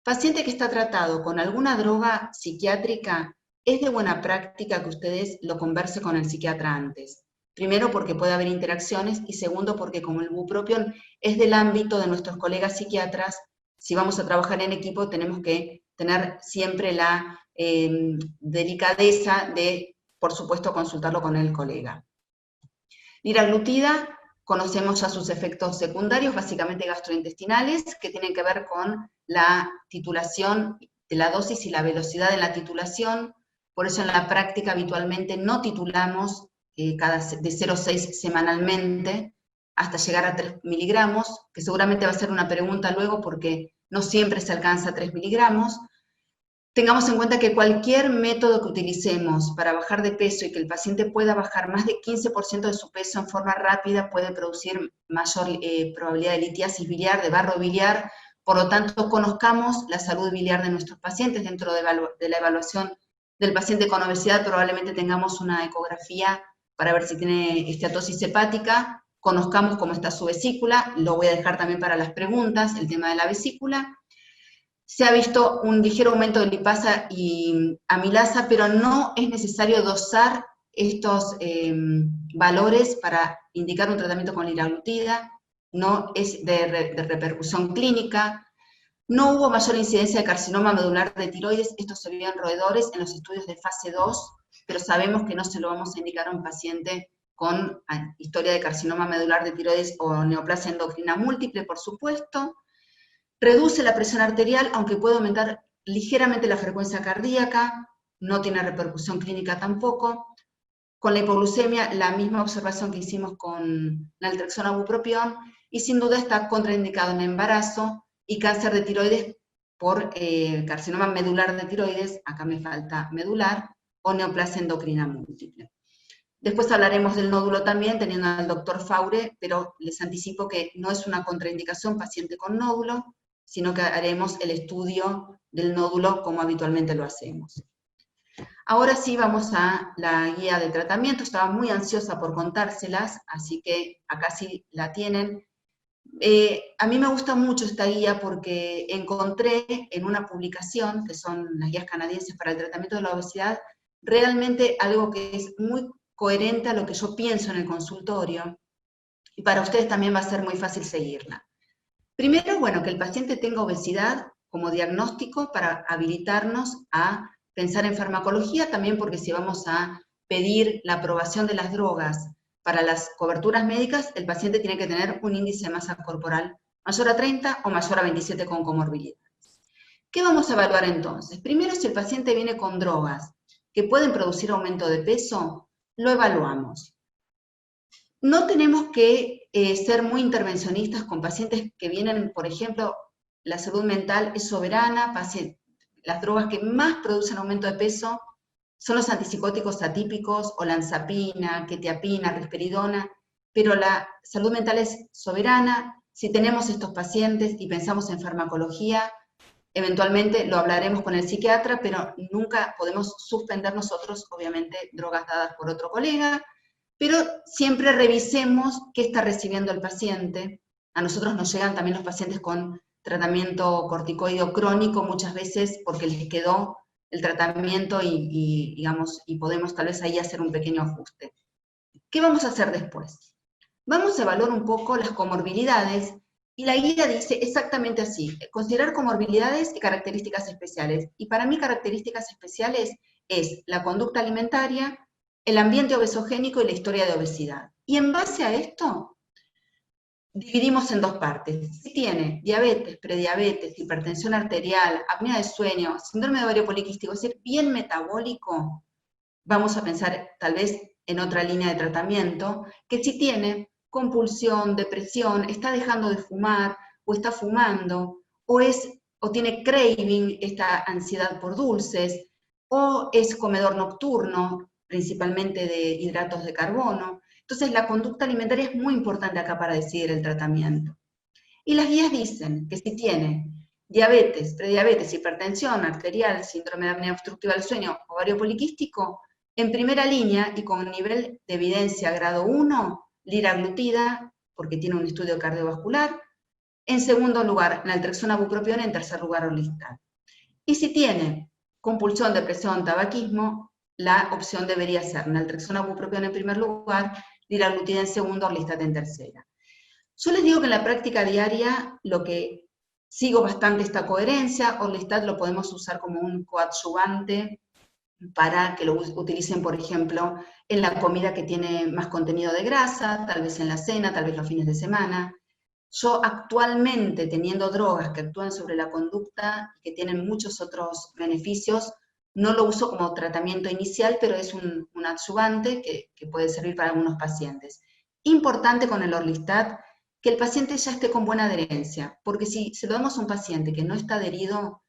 Paciente que está tratado con alguna droga psiquiátrica, es de buena práctica que ustedes lo conversen con el psiquiatra antes. Primero porque puede haber interacciones y segundo porque como el bupropión es del ámbito de nuestros colegas psiquiatras, si vamos a trabajar en equipo tenemos que tener siempre la delicadeza de, por supuesto, consultarlo con el colega. Liraglutida, conocemos ya sus efectos secundarios, básicamente gastrointestinales, que tienen que ver con la titulación de la dosis y la velocidad de la titulación. Por eso en la práctica habitualmente no titulamos de 0,6 semanalmente hasta llegar a 3 miligramos, que seguramente va a ser una pregunta luego porque no siempre se alcanza a 3 miligramos. Tengamos en cuenta que cualquier método que utilicemos para bajar de peso y que el paciente pueda bajar más de 15% de su peso en forma rápida puede producir mayor probabilidad de litiasis biliar, de barro biliar. Por lo tanto, conozcamos la salud biliar de nuestros pacientes. Dentro de la evaluación del paciente con obesidad probablemente tengamos una ecografía para ver si tiene esteatosis hepática. Conozcamos cómo está su vesícula. Lo voy a dejar también para las preguntas, el tema de la vesícula. Se ha visto un ligero aumento de lipasa y amilasa, pero no es necesario dosar estos valores para indicar un tratamiento con liraglutida, no es de repercusión clínica, no hubo mayor incidencia de carcinoma medular de tiroides, esto se vio en roedores en los estudios de fase 2, pero sabemos que no se lo vamos a indicar a un paciente con historia de carcinoma medular de tiroides o neoplasia endocrina múltiple, por supuesto. Reduce la presión arterial, aunque puede aumentar ligeramente la frecuencia cardíaca, no tiene repercusión clínica tampoco. Con la hipoglucemia, la misma observación que hicimos con naltrexona bupropión, y sin duda está contraindicado en embarazo y cáncer de tiroides por carcinoma medular de tiroides, acá me falta medular, o neoplasia endocrina múltiple. Después hablaremos del nódulo también, teniendo al doctor Faure, pero les anticipo que no es una contraindicación paciente con nódulo, sino que haremos el estudio del nódulo como habitualmente lo hacemos. Ahora sí vamos a la guía de tratamiento, estaba muy ansiosa por contárselas, así que acá sí la tienen. A mí me gusta mucho esta guía porque encontré en una publicación, que son las guías canadienses para el tratamiento de la obesidad, realmente algo que es muy coherente a lo que yo pienso en el consultorio, y para ustedes también va a ser muy fácil seguirla. Primero, bueno, que el paciente tenga obesidad como diagnóstico para habilitarnos a pensar en farmacología, también porque si vamos a pedir la aprobación de las drogas para las coberturas médicas, el paciente tiene que tener un índice de masa corporal mayor a 30 o mayor a 27 con comorbilidades. ¿Qué vamos a evaluar entonces? Primero, si el paciente viene con drogas que pueden producir aumento de peso, lo evaluamos. No tenemos que ser muy intervencionistas con pacientes que vienen, por ejemplo, la salud mental es soberana, las drogas que más producen aumento de peso son los antipsicóticos atípicos, olanzapina, quetiapina, risperidona, pero la salud mental es soberana. Si tenemos estos pacientes y pensamos en farmacología, eventualmente lo hablaremos con el psiquiatra, pero nunca podemos suspender nosotros, obviamente, drogas dadas por otro colega, pero siempre revisemos qué está recibiendo el paciente. A nosotros nos llegan también los pacientes con tratamiento corticoideo crónico, muchas veces porque les quedó el tratamiento digamos, y podemos tal vez ahí hacer un pequeño ajuste. ¿Qué vamos a hacer después? Vamos a evaluar un poco las comorbilidades, y la guía dice exactamente así: considerar comorbilidades y características especiales. Y para mí características especiales es la conducta alimentaria, el ambiente obesogénico y la historia de obesidad. Y en base a esto, dividimos en dos partes. Si tiene diabetes, prediabetes, hipertensión arterial, apnea de sueño, síndrome de ovario poliquístico, es decir, bien metabólico, vamos a pensar tal vez en otra línea de tratamiento, que si tiene compulsión, depresión, está dejando de fumar, o está fumando, o tiene craving, esta ansiedad por dulces, o es comedor nocturno, principalmente de hidratos de carbono. Entonces la conducta alimentaria es muy importante acá para decidir el tratamiento. Y las guías dicen que si tiene diabetes, prediabetes, hipertensión arterial, síndrome de apnea obstructiva del sueño, ovario poliquístico, en primera línea y con nivel de evidencia grado 1, liraglutida, porque tiene un estudio cardiovascular. En segundo lugar, naltrexona bupropión. En tercer lugar, orlistat. Y si tiene compulsión, depresión, tabaquismo, la opción debería ser naltrexona bupropión en primer lugar, liraglutida en segundo, orlistat en tercera. Yo les digo que en la práctica diaria lo que sigo bastante esta coherencia. Orlistat lo podemos usar como un coadyuvante para que lo utilicen, por ejemplo, en la comida que tiene más contenido de grasa, tal vez en la cena, tal vez los fines de semana. Yo actualmente, teniendo drogas que actúan sobre la conducta, que tienen muchos otros beneficios, no lo uso como tratamiento inicial, pero es un adyuvante que puede servir para algunos pacientes. Importante con el orlistat, que el paciente ya esté con buena adherencia, porque si se lo damos a un paciente que no está adherido,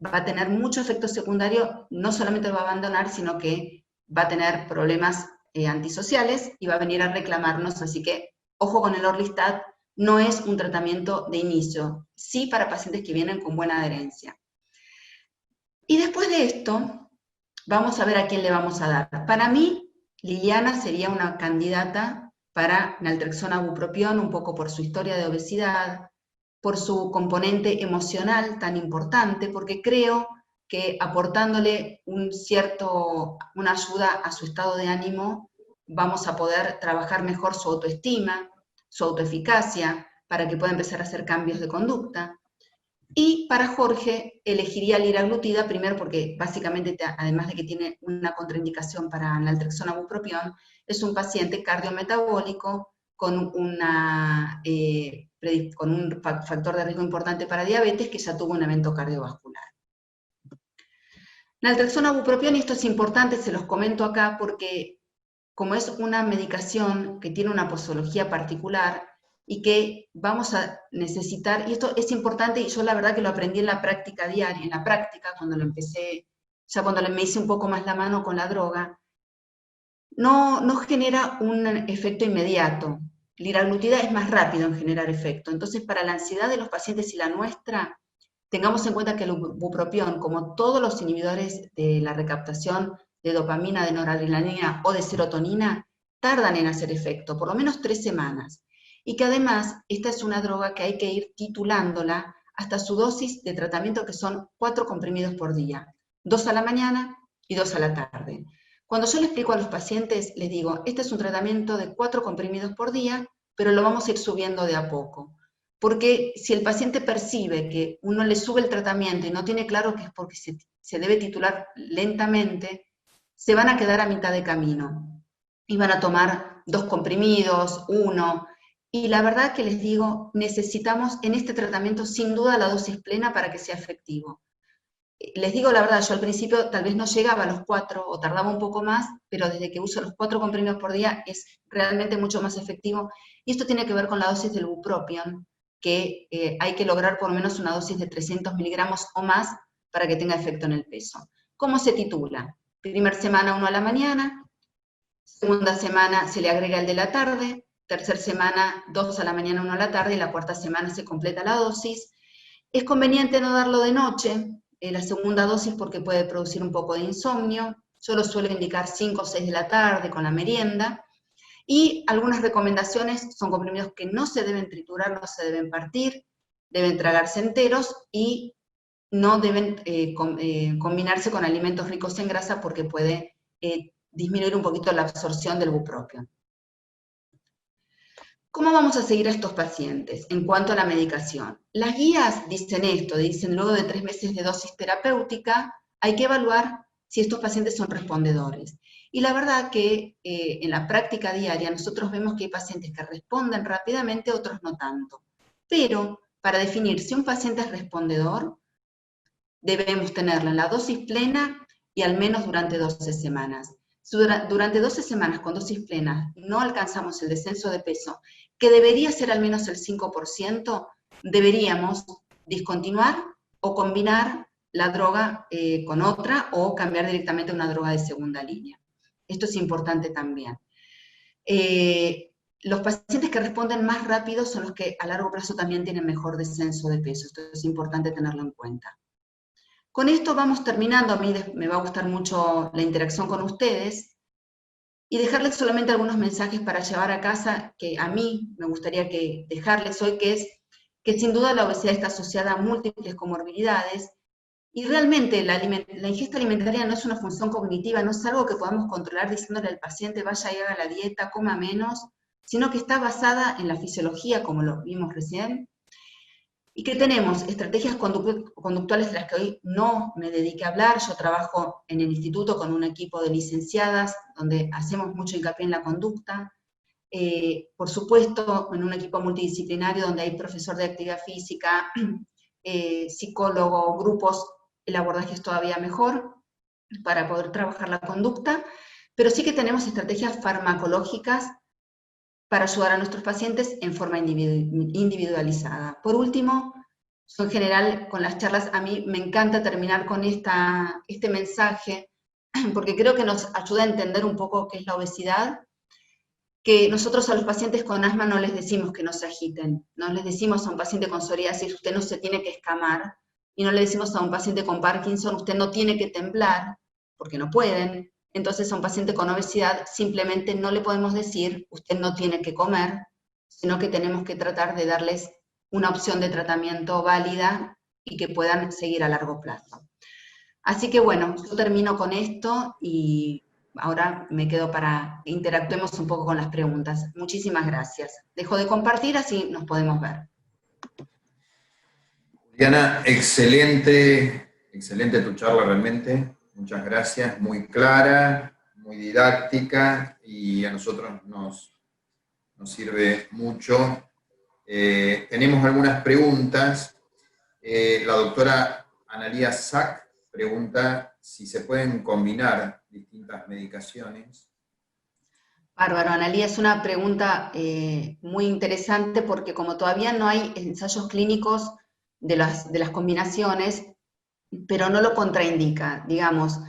va a tener mucho efecto secundario, no solamente lo va a abandonar, sino que va a tener problemas antisociales y va a venir a reclamarnos. Así que, ojo con el orlistat, no es un tratamiento de inicio, sí para pacientes que vienen con buena adherencia. Y después de esto, vamos a ver a quién le vamos a dar. Para mí, Liliana sería una candidata para naltrexona bupropión, un poco por su historia de obesidad, por su componente emocional tan importante, porque creo que aportándole una ayuda a su estado de ánimo, vamos a poder trabajar mejor su autoestima, su autoeficacia, para que pueda empezar a hacer cambios de conducta. Y para Jorge elegiría liraglutida, primero porque básicamente, además de que tiene una contraindicación para naltrexona bupropión, es un paciente cardiometabólico con un factor de riesgo importante para diabetes, que ya tuvo un evento cardiovascular. Naltrexona bupropión, y esto es importante, se los comento acá porque como es una medicación que tiene una posología particular y que vamos a necesitar, y esto es importante, y yo la verdad que lo aprendí en la práctica diaria, en la práctica, cuando lo empecé, ya cuando me hice un poco más la mano con la droga, no genera un efecto inmediato. Liraglutida es más rápido en generar efecto. Entonces, para la ansiedad de los pacientes y la nuestra, tengamos en cuenta que el bupropión, como todos los inhibidores de la recaptación de dopamina, de noradrenalina o de serotonina, tardan en hacer efecto, por lo menos 3 semanas. Y que además, esta es una droga que hay que ir titulándola hasta su dosis de tratamiento, que son 4 comprimidos por día, 2 a la mañana y 2 a la tarde. Cuando yo le explico a los pacientes, les digo, este es un tratamiento de 4 comprimidos por día, pero lo vamos a ir subiendo de a poco. Porque si el paciente percibe que uno le sube el tratamiento y no tiene claro que es porque se debe titular lentamente, se van a quedar a mitad de camino. Y van a tomar 2 comprimidos, 1, y la verdad que les digo, necesitamos en este tratamiento sin duda la dosis plena para que sea efectivo. Les digo la verdad, yo al principio tal vez no llegaba a los 4 o tardaba un poco más, pero desde que uso los 4 comprimidos por día es realmente mucho más efectivo. Y esto tiene que ver con la dosis del bupropión, que hay que lograr por lo menos una dosis de 300 miligramos o más para que tenga efecto en el peso. ¿Cómo se titula? Primera semana 1 a la mañana, segunda semana se le agrega el de la tarde, tercera semana 2 a la mañana, 1 a la tarde, y la cuarta semana se completa la dosis. Es conveniente no darlo de noche, la segunda dosis, porque puede producir un poco de insomnio. Yo lo suelo indicar 5 o 6 de la tarde con la merienda. Y algunas recomendaciones son comprimidos que no se deben triturar, no se deben partir, deben tragarse enteros y no deben combinarse con alimentos ricos en grasa porque puede disminuir un poquito la absorción del bupropión. ¿Cómo vamos a seguir a estos pacientes en cuanto a la medicación? Las guías dicen esto, dicen luego de 3 meses de dosis terapéutica hay que evaluar si estos pacientes son respondedores. Y la verdad que en la práctica diaria nosotros vemos que hay pacientes que responden rápidamente, otros no tanto. Pero para definir si un paciente es respondedor, debemos tenerla en la dosis plena y al menos durante 12 semanas. Si durante 12 semanas con dosis plena no alcanzamos el descenso de peso, que debería ser al menos el 5%, deberíamos discontinuar o combinar la droga con otra o cambiar directamente a una droga de segunda línea. Esto es importante también. Los pacientes que responden más rápido son los que a largo plazo también tienen mejor descenso de peso. Esto es importante tenerlo en cuenta. Con esto vamos terminando, a mí me va a gustar mucho la interacción con ustedes, y dejarles solamente algunos mensajes para llevar a casa que a mí me gustaría dejarles hoy, que es que sin duda la obesidad está asociada a múltiples comorbilidades, y realmente la ingesta alimentaria no es una función cognitiva, no es algo que podamos controlar diciéndole al paciente vaya y haga la dieta, coma menos, sino que está basada en la fisiología, como lo vimos recién, y que tenemos estrategias conductuales de las que hoy no me dediqué a hablar. Yo trabajo en el instituto con un equipo de licenciadas, donde hacemos mucho hincapié en la conducta. Por supuesto, en un equipo multidisciplinario donde hay profesor de actividad física, psicólogo, grupos, el abordaje es todavía mejor para poder trabajar la conducta, pero sí que tenemos estrategias farmacológicas para ayudar a nuestros pacientes en forma individualizada. Por último, en general con las charlas a mí me encanta terminar con este mensaje, porque creo que nos ayuda a entender un poco qué es la obesidad, que nosotros a los pacientes con asma no les decimos que no se agiten, no les decimos a un paciente con psoriasis usted no se tiene que escamar, y no le decimos a un paciente con Parkinson usted no tiene que temblar, porque no pueden. Entonces a un paciente con obesidad simplemente no le podemos decir usted no tiene que comer, sino que tenemos que tratar de darles una opción de tratamiento válida y que puedan seguir a largo plazo. Así que bueno, yo termino con esto y ahora me quedo para que interactuemos un poco con las preguntas. Muchísimas gracias. Dejo de compartir, así nos podemos ver. Juliana, excelente tu charla realmente. Muchas gracias, muy clara, muy didáctica y a nosotros nos sirve mucho. Tenemos algunas preguntas. La doctora Analía Sack pregunta si se pueden combinar distintas medicaciones. Bárbaro, Analía, es una pregunta muy interesante porque como todavía no hay ensayos clínicos de las combinaciones, pero no lo contraindica, digamos.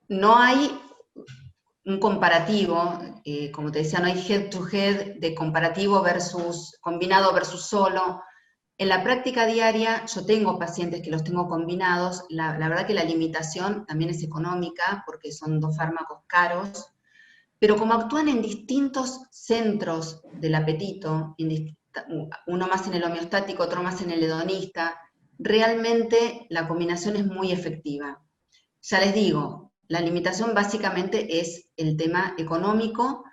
No hay un comparativo, como te decía, no hay head-to-head de comparativo versus combinado versus solo. En la práctica diaria yo tengo pacientes que los tengo combinados, la verdad que la limitación también es económica porque son 2 fármacos caros, pero como actúan en distintos centros del apetito, uno más en el homeostático, otro más en el hedonista, realmente la combinación es muy efectiva. Ya les digo, La limitación básicamente es el tema económico,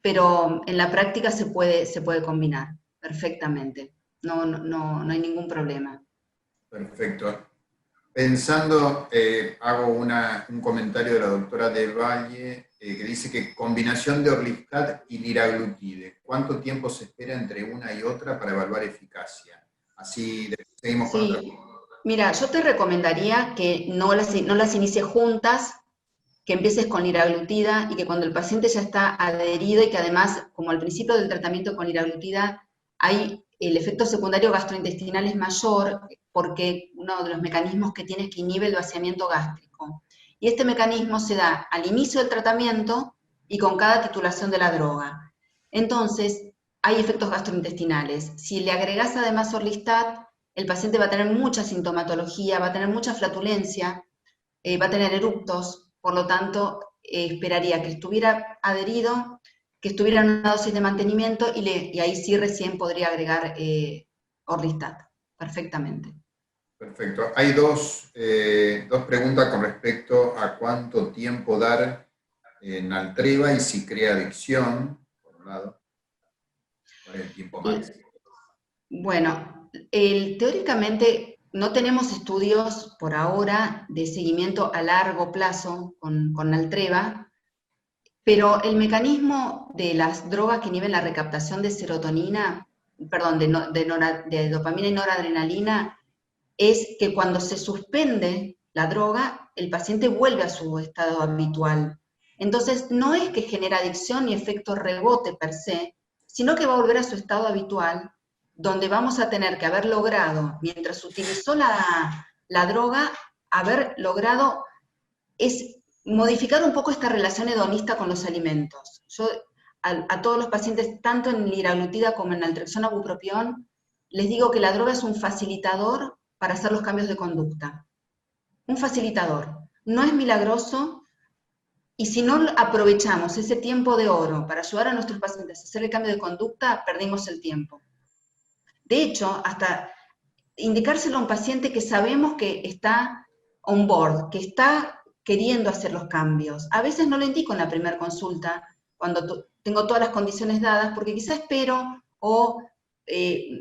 pero en la práctica se puede combinar perfectamente. No hay ningún problema. Perfecto. Pensando, hago un comentario de la doctora Del Valle, que dice que combinación de Orlistat y liraglutide. ¿Cuánto tiempo se espera entre una y otra para evaluar eficacia? Así seguimos con otra. Sí, mira, yo te recomendaría que no las inicies juntas, que empieces con liraglutida y que cuando el paciente ya está adherido y que además, como al principio del tratamiento con liraglutida, el efecto secundario gastrointestinal es mayor porque uno de los mecanismos que tiene es que inhibe el vaciamiento gástrico. Y este mecanismo se da al inicio del tratamiento y con cada titulación de la droga. Entonces, hay efectos gastrointestinales. Si le agregás además Orlistat, el paciente va a tener mucha sintomatología, va a tener mucha flatulencia, va a tener eructos, por lo tanto, esperaría que estuviera adherido, que estuviera en una dosis de mantenimiento y ahí sí recién podría agregar Orlistat, perfectamente. Perfecto. Hay dos preguntas con respecto a cuánto tiempo dar en Altreva y si crea adicción, por un lado. ¿Cuál es el tiempo máximo? Bueno, teóricamente no tenemos estudios por ahora de seguimiento a largo plazo con Altreva, pero el mecanismo de las drogas que inhiben la recaptación de serotonina, perdón, de dopamina y noradrenalina, es que cuando se suspende la droga, el paciente vuelve a su estado habitual. Entonces, no es que genera adicción ni efecto rebote per se, sino que va a volver a su estado habitual, donde vamos a tener que haber logrado, mientras utilizó la droga, haber logrado es modificar un poco esta relación hedonista con los alimentos. Yo a todos los pacientes, tanto en liraglutida como en naltrexona bupropión, les digo que la droga es un facilitador para hacer los cambios de conducta. Un facilitador. No es milagroso, y si no aprovechamos ese tiempo de oro para ayudar a nuestros pacientes a hacer el cambio de conducta, perdimos el tiempo. De hecho, hasta indicárselo a un paciente que sabemos que está on board, que está queriendo hacer los cambios. A veces no lo indico en la primera consulta, cuando tengo todas las condiciones dadas, porque quizá espero o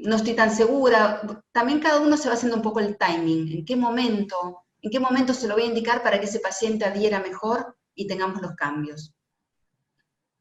no estoy tan segura. También cada uno se va haciendo un poco el timing, en qué momento se lo voy a indicar para que ese paciente adhiera mejor y tengamos los cambios.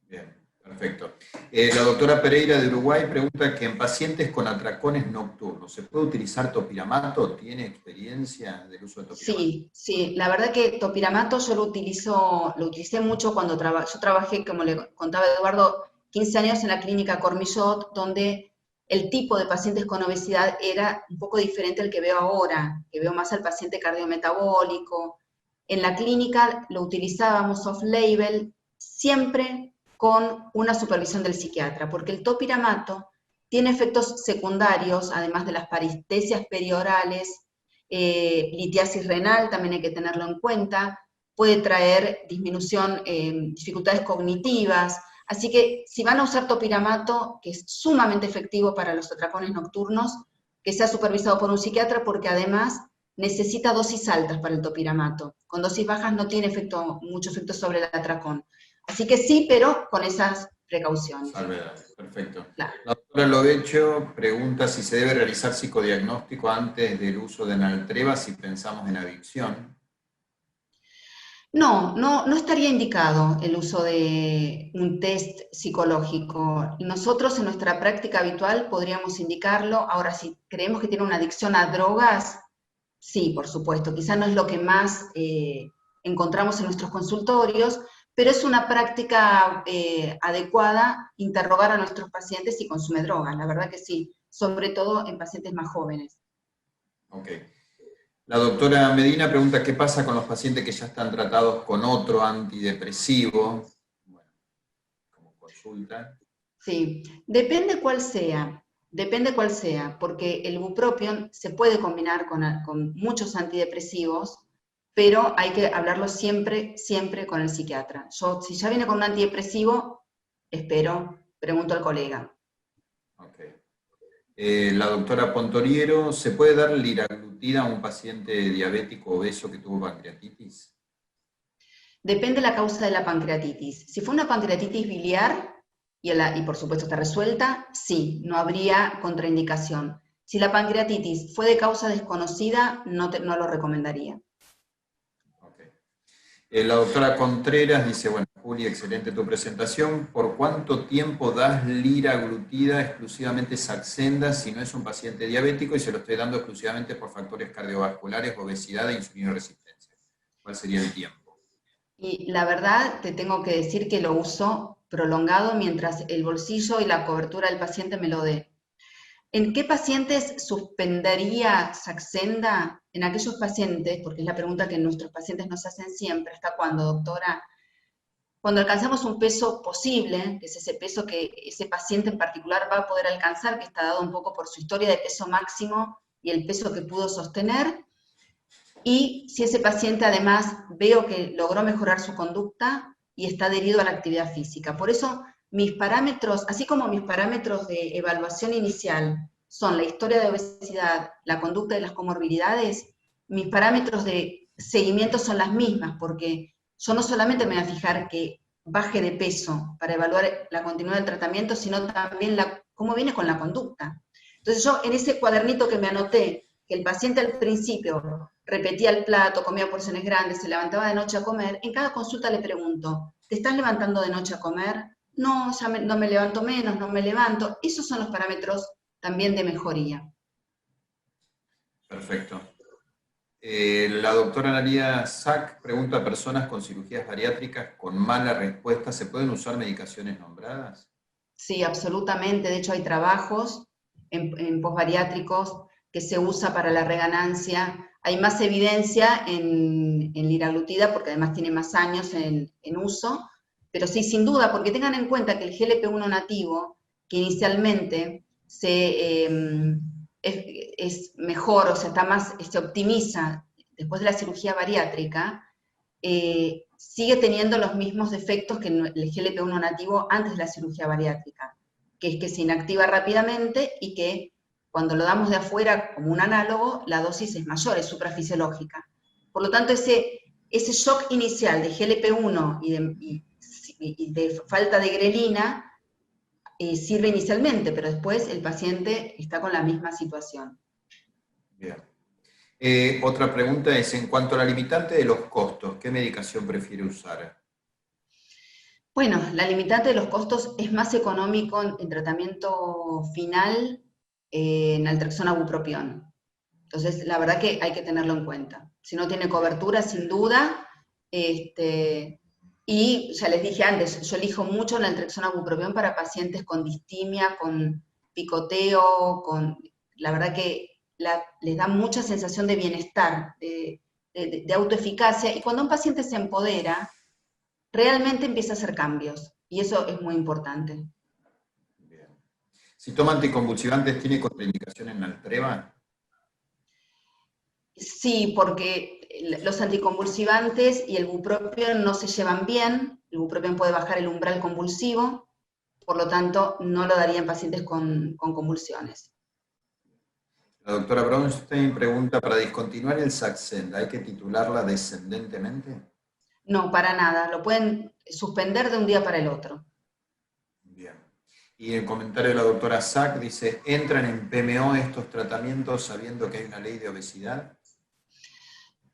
Bien, perfecto. La doctora Pereira de Uruguay pregunta que en pacientes con atracones nocturnos, ¿se puede utilizar topiramato? ¿Tiene experiencia del uso de topiramato? Sí, la verdad que topiramato yo lo utilicé mucho cuando yo trabajé, como le contaba Eduardo, 15 años en la clínica Cormillot, donde el tipo de pacientes con obesidad era un poco diferente al que veo ahora, que veo más al paciente cardiometabólico. En la clínica lo utilizábamos off-label, siempre con una supervisión del psiquiatra, porque el topiramato tiene efectos secundarios, además de las parestesias periorales, litiasis renal, también hay que tenerlo en cuenta, puede traer disminución, dificultades cognitivas, así que si van a usar topiramato, que es sumamente efectivo para los atracones nocturnos, que sea supervisado por un psiquiatra, porque además necesita dosis altas para el topiramato. Con dosis bajas no tiene mucho efecto sobre el atracón. Así que sí, pero con esas precauciones. Salvedades, perfecto. Claro. La doctora Lodecho pregunta si se debe realizar psicodiagnóstico antes del uso de Naltreva si pensamos en adicción. No estaría indicado el uso de un test psicológico. Nosotros en nuestra práctica habitual podríamos indicarlo. Ahora, si creemos que tiene una adicción a drogas, sí, por supuesto. Quizá no es lo que más encontramos en nuestros consultorios, pero es una práctica adecuada interrogar a nuestros pacientes si consume drogas. La verdad que sí, sobre todo en pacientes más jóvenes. Ok. La doctora Medina pregunta qué pasa con los pacientes que ya están tratados con otro antidepresivo. Bueno, como consulta. Sí, depende cuál sea, porque el bupropión se puede combinar con muchos antidepresivos, pero hay que hablarlo siempre con el psiquiatra. Si ya viene con un antidepresivo, pregunto al colega. Ok. La doctora Pontoriero, ¿se puede dar liraglutida a un paciente diabético obeso que tuvo pancreatitis? Depende de la causa de la pancreatitis. Si fue una pancreatitis biliar, y por supuesto está resuelta, sí, no habría contraindicación. Si la pancreatitis fue de causa desconocida, no lo recomendaría. Okay. La doctora Contreras dice, bueno, Juli, excelente tu presentación. ¿Por cuánto tiempo das liraglutida exclusivamente Saxenda si no es un paciente diabético y se lo estoy dando exclusivamente por factores cardiovasculares, obesidad e insulinoresistencia? ¿Cuál sería el tiempo? Y la verdad, te tengo que decir que lo uso prolongado mientras el bolsillo y la cobertura del paciente me lo dé. ¿En qué pacientes suspendería Saxenda? En aquellos pacientes, porque es la pregunta que nuestros pacientes nos hacen siempre, ¿hasta cuándo, doctora? Cuando alcanzamos un peso posible, que es ese peso que ese paciente en particular va a poder alcanzar, que está dado un poco por su historia de peso máximo y el peso que pudo sostener, y si ese paciente además veo que logró mejorar su conducta y está adherido a la actividad física. Por eso mis parámetros, así como mis parámetros de evaluación inicial son la historia de obesidad, la conducta de las comorbilidades, mis parámetros de seguimiento son las mismas, porque yo no solamente me voy a fijar que baje de peso para evaluar la continuidad del tratamiento, sino también cómo viene con la conducta. Entonces yo en ese cuadernito que me anoté, que el paciente al principio repetía el plato, comía porciones grandes, se levantaba de noche a comer, en cada consulta le pregunto, ¿te estás levantando de noche a comer? No, ya no me levanto menos, no me levanto. Esos son los parámetros también de mejoría. Perfecto. La doctora Analia Sack pregunta a personas con cirugías bariátricas con mala respuesta, ¿se pueden usar medicaciones nombradas? Sí, absolutamente. De hecho, hay trabajos en posbariátricos que se usa para la reganancia. Hay más evidencia en liraglutida porque además tiene más años en uso, pero sí, sin duda, porque tengan en cuenta que el GLP-1 nativo, que inicialmente es mejor, o sea, se optimiza después de la cirugía bariátrica, sigue teniendo los mismos defectos que el GLP-1 nativo antes de la cirugía bariátrica, que es que se inactiva rápidamente y que cuando lo damos de afuera como un análogo, la dosis es mayor, es suprafisiológica. Por lo tanto, ese shock inicial de GLP-1 y de falta de grelina sirve inicialmente, pero después el paciente está con la misma situación. Bien. Otra pregunta es, en cuanto a la limitante de los costos, ¿qué medicación prefiere usar? Bueno, la limitante de los costos es más económico en tratamiento final en naltrexona bupropión. Entonces, la verdad que hay que tenerlo en cuenta. Si no tiene cobertura, sin duda, y ya les dije antes, yo elijo mucho la naltrexona bupropión para pacientes con distimia, con picoteo, la verdad que les da mucha sensación de bienestar, de autoeficacia, y cuando un paciente se empodera, realmente empieza a hacer cambios, y eso es muy importante. Bien. Si toma anticonvulsivantes, ¿tiene contraindicación en Altreva? Sí, porque los anticonvulsivantes y el bupropión no se llevan bien, el bupropión puede bajar el umbral convulsivo, por lo tanto no lo daría en pacientes con convulsiones. La doctora Bronstein pregunta, para discontinuar el Saxenda, ¿hay que titularla descendentemente? No, para nada, lo pueden suspender de un día para el otro. Bien. Y el comentario de la doctora Sack dice, ¿entran en PMO estos tratamientos sabiendo que hay una ley de obesidad?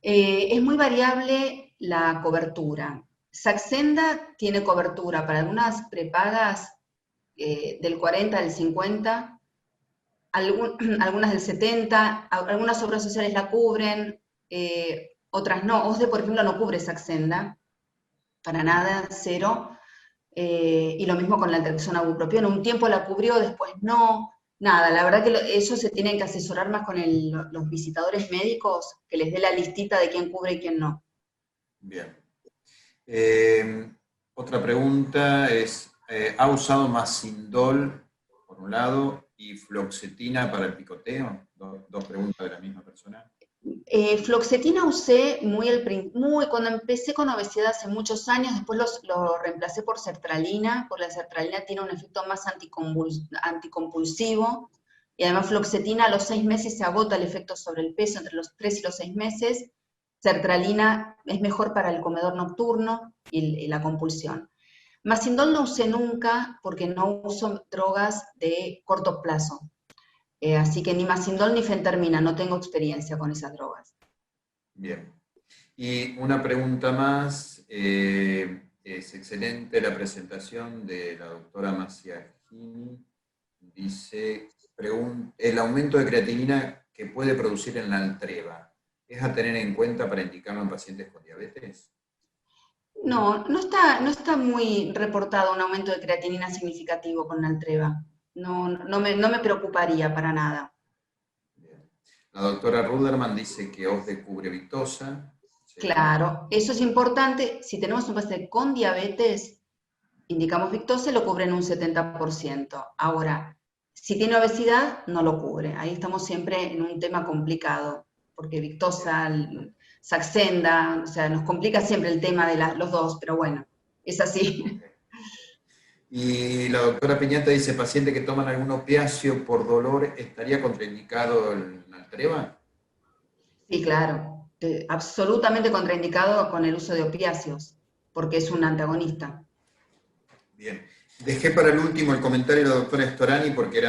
Es muy variable la cobertura. Saxenda tiene cobertura para algunas prepagas del 40 al 50, algunas del 70, algunas obras sociales la cubren, otras no. OSDE, por ejemplo, no cubre Saxenda, para nada, cero. Y lo mismo con la naltrexona bupropión, un tiempo la cubrió, después no. Nada, la verdad que ellos se tienen que asesorar más con los visitadores médicos, que les dé la listita de quién cubre y quién no. Bien. Otra pregunta es, ¿ha usado Masindol, por un lado, y fluoxetina para el picoteo? Dos preguntas de la misma persona. Fluoxetina usé cuando empecé con obesidad hace muchos años, después lo reemplacé por sertralina, porque la sertralina tiene un efecto más anticompulsivo, y además fluoxetina a los 6 meses se agota el efecto sobre el peso, entre los 3 y los 6 meses, sertralina es mejor para el comedor nocturno y la compulsión. Masindol no usé nunca porque no uso drogas de corto plazo. Así que ni Masindol ni fentermina, no tengo experiencia con esas drogas. Bien. Y una pregunta más, es excelente la presentación de la doctora Massiagini. Dice, el aumento de creatinina que puede producir en la Altreva, ¿es a tener en cuenta para indicarlo en pacientes con diabetes? No, no está muy reportado un aumento de creatinina significativo con Altreva. No me preocuparía para nada. Bien. La doctora Ruderman dice que OS de cubre Victoza. Sí. Claro, eso es importante. Si tenemos un paciente con diabetes, indicamos Victoza, lo cubre en un 70%. Ahora, si tiene obesidad, no lo cubre. Ahí estamos siempre en un tema complicado, porque Victoza, Saxenda, o sea, nos complica siempre el tema de los dos, pero bueno, es así. Okay. Y la doctora Piñata dice, paciente que toman algún opiáceo por dolor, ¿estaría contraindicado el Altreva? Sí, claro, absolutamente contraindicado con el uso de opiáceos, porque es un antagonista. Bien. Dejé para el último el comentario de la doctora Storani porque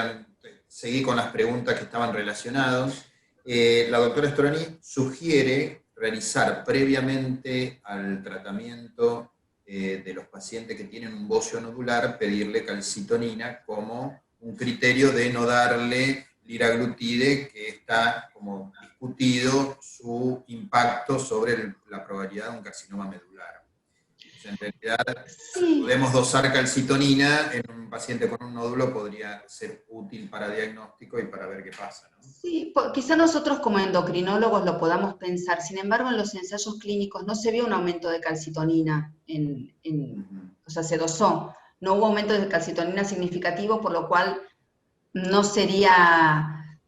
seguí con las preguntas que estaban relacionadas. La doctora Storani sugiere realizar previamente al tratamiento de los pacientes que tienen un bocio nodular, pedirle calcitonina como un criterio de no darle liraglutide, que está como discutido su impacto sobre la probabilidad de un carcinoma medular. En realidad, si Sí, podemos dosar calcitonina en un paciente con un nódulo, podría ser útil para diagnóstico y para ver qué pasa, ¿no? sí, quizá nosotros como endocrinólogos lo podamos pensar, sin embargo en los ensayos clínicos no se vio un aumento de calcitonina, Uh-huh. o sea, se dosó, no hubo aumento de calcitonina significativo, por lo cual no sería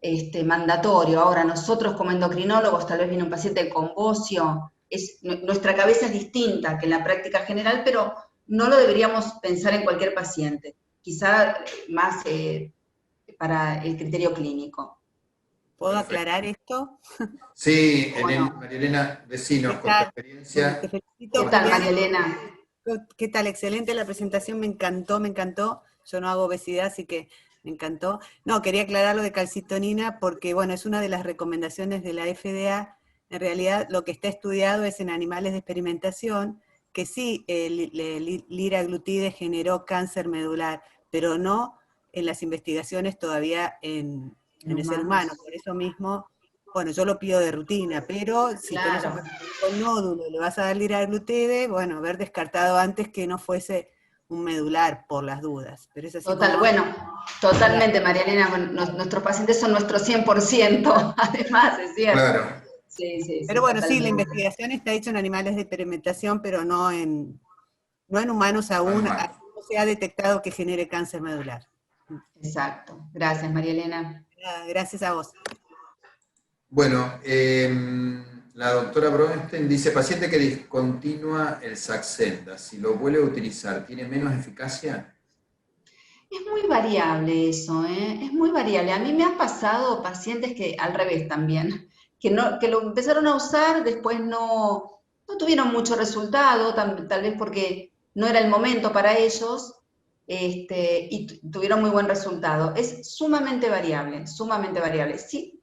mandatorio. Ahora, nosotros como endocrinólogos, tal vez viene un paciente con bocio, nuestra cabeza es distinta que en la práctica general, pero no lo deberíamos pensar en cualquier paciente, quizá más para el criterio clínico. ¿Puedo Perfecto. aclarar esto? Sí, Bueno, María Elena, decinos ¿Qué con tu tal? experiencia. Te felicito ¿qué ¿Cómo tal, estás? María Elena? ¿Qué tal? Excelente la presentación, me encantó, me encantó. Yo no hago obesidad, así que me encantó. No, quería aclarar lo de calcitonina porque, bueno, es una de las recomendaciones de la FDA. En realidad, lo que está estudiado es en animales de experimentación, que sí, el liraglutide generó cáncer medular, pero no en las investigaciones todavía En en el ser humano. humanos. Por eso mismo, bueno, yo lo pido de rutina, pero si tenés un Claro. paciente con nódulo y le vas a dar liraglutide, bueno, haber descartado antes que no fuese un medular por las dudas. Pero es así Total, como... bueno, Claro, totalmente, María Elena, nuestros pacientes son nuestro 100%, además, es cierto. Claro. Sí, sí, pero sí, bueno, sí, la totalmente. investigación está hecha en animales de experimentación, pero no en humanos aún, Anual. no se ha detectado que genere cáncer medular. Exacto. Gracias, María Elena. Gracias a vos. Bueno, la doctora Bronstein dice, paciente que discontinúa el Saxenda, si lo vuelve a utilizar, ¿tiene menos eficacia? Es muy variable eso, ¿eh? Es muy variable. A mí me han pasado pacientes que, al revés también, que lo empezaron a usar, después no tuvieron mucho resultado, tal vez porque no era el momento para ellos, y tuvieron muy buen resultado. Es sumamente variable, sumamente variable. Sí,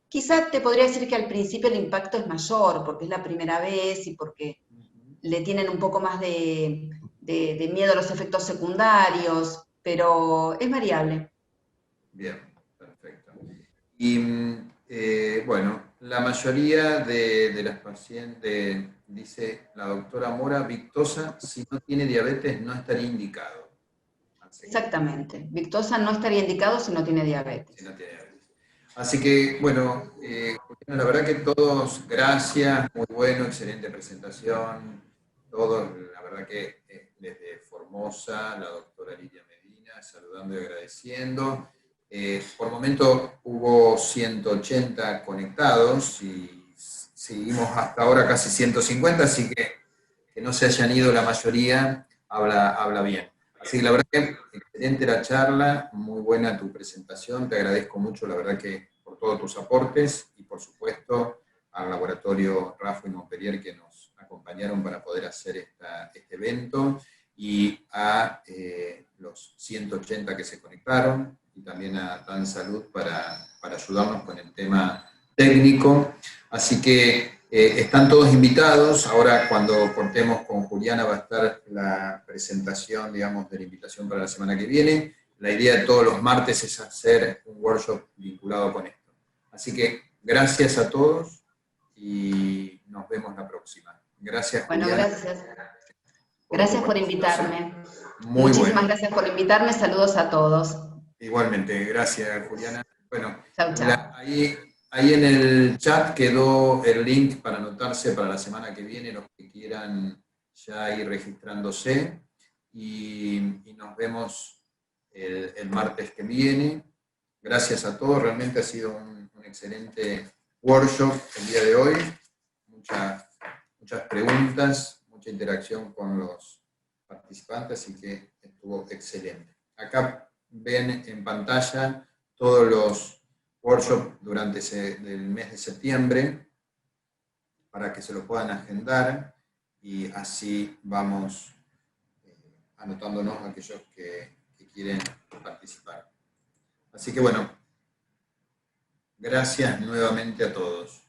quizá te podría decir que al principio el impacto es mayor, porque es la primera vez y porque le tienen un poco más de miedo a los efectos secundarios, pero es variable. Bien, perfecto. Y bueno, la mayoría de las pacientes, dice la doctora Mora, Victoza, si no tiene diabetes, no estaría indicado. Así que, Exactamente. Victoza no estaría indicado si no tiene si diabetes. no tiene diabetes. Así que, bueno, Juliana, la verdad que todos, gracias, muy bueno, excelente presentación. Todos, la verdad que desde Formosa, la doctora Lidia Medina, saludando y agradeciendo. Por el momento hubo 180 conectados y seguimos hasta ahora casi 150, así que no se hayan ido la mayoría, habla bien. Así que la verdad que excelente la charla, muy buena tu presentación, te agradezco mucho, la verdad que por todos tus aportes y por supuesto al laboratorio Rafo y Montpellier que nos acompañaron para poder hacer este evento, y a los 180 que se conectaron, y también a Dan Salud para ayudarnos con el tema técnico. Así que están todos invitados. Ahora, cuando cortemos con Juliana, va a estar la presentación, digamos, de la invitación para la semana que viene. La idea de todos los martes es hacer un workshop vinculado con esto. Así que gracias a todos y nos vemos la próxima. Gracias, Bueno, Juliana. gracias. Gracias por invitarme. Muchísimas gracias por invitarme. Saludos a todos. Igualmente, gracias, Juliana. Bueno, Chau, chau. ahí en el chat quedó el link para anotarse para la semana que viene, los que quieran ya ir registrándose, y nos vemos el martes que viene. Gracias a todos, realmente ha sido un excelente workshop el día de hoy. Muchas preguntas, mucha interacción con los participantes, así que estuvo excelente. Acá ven en pantalla todos los workshops durante el mes de septiembre para que se lo puedan agendar, y así vamos anotándonos aquellos que quieren participar. Así que bueno, gracias nuevamente a todos.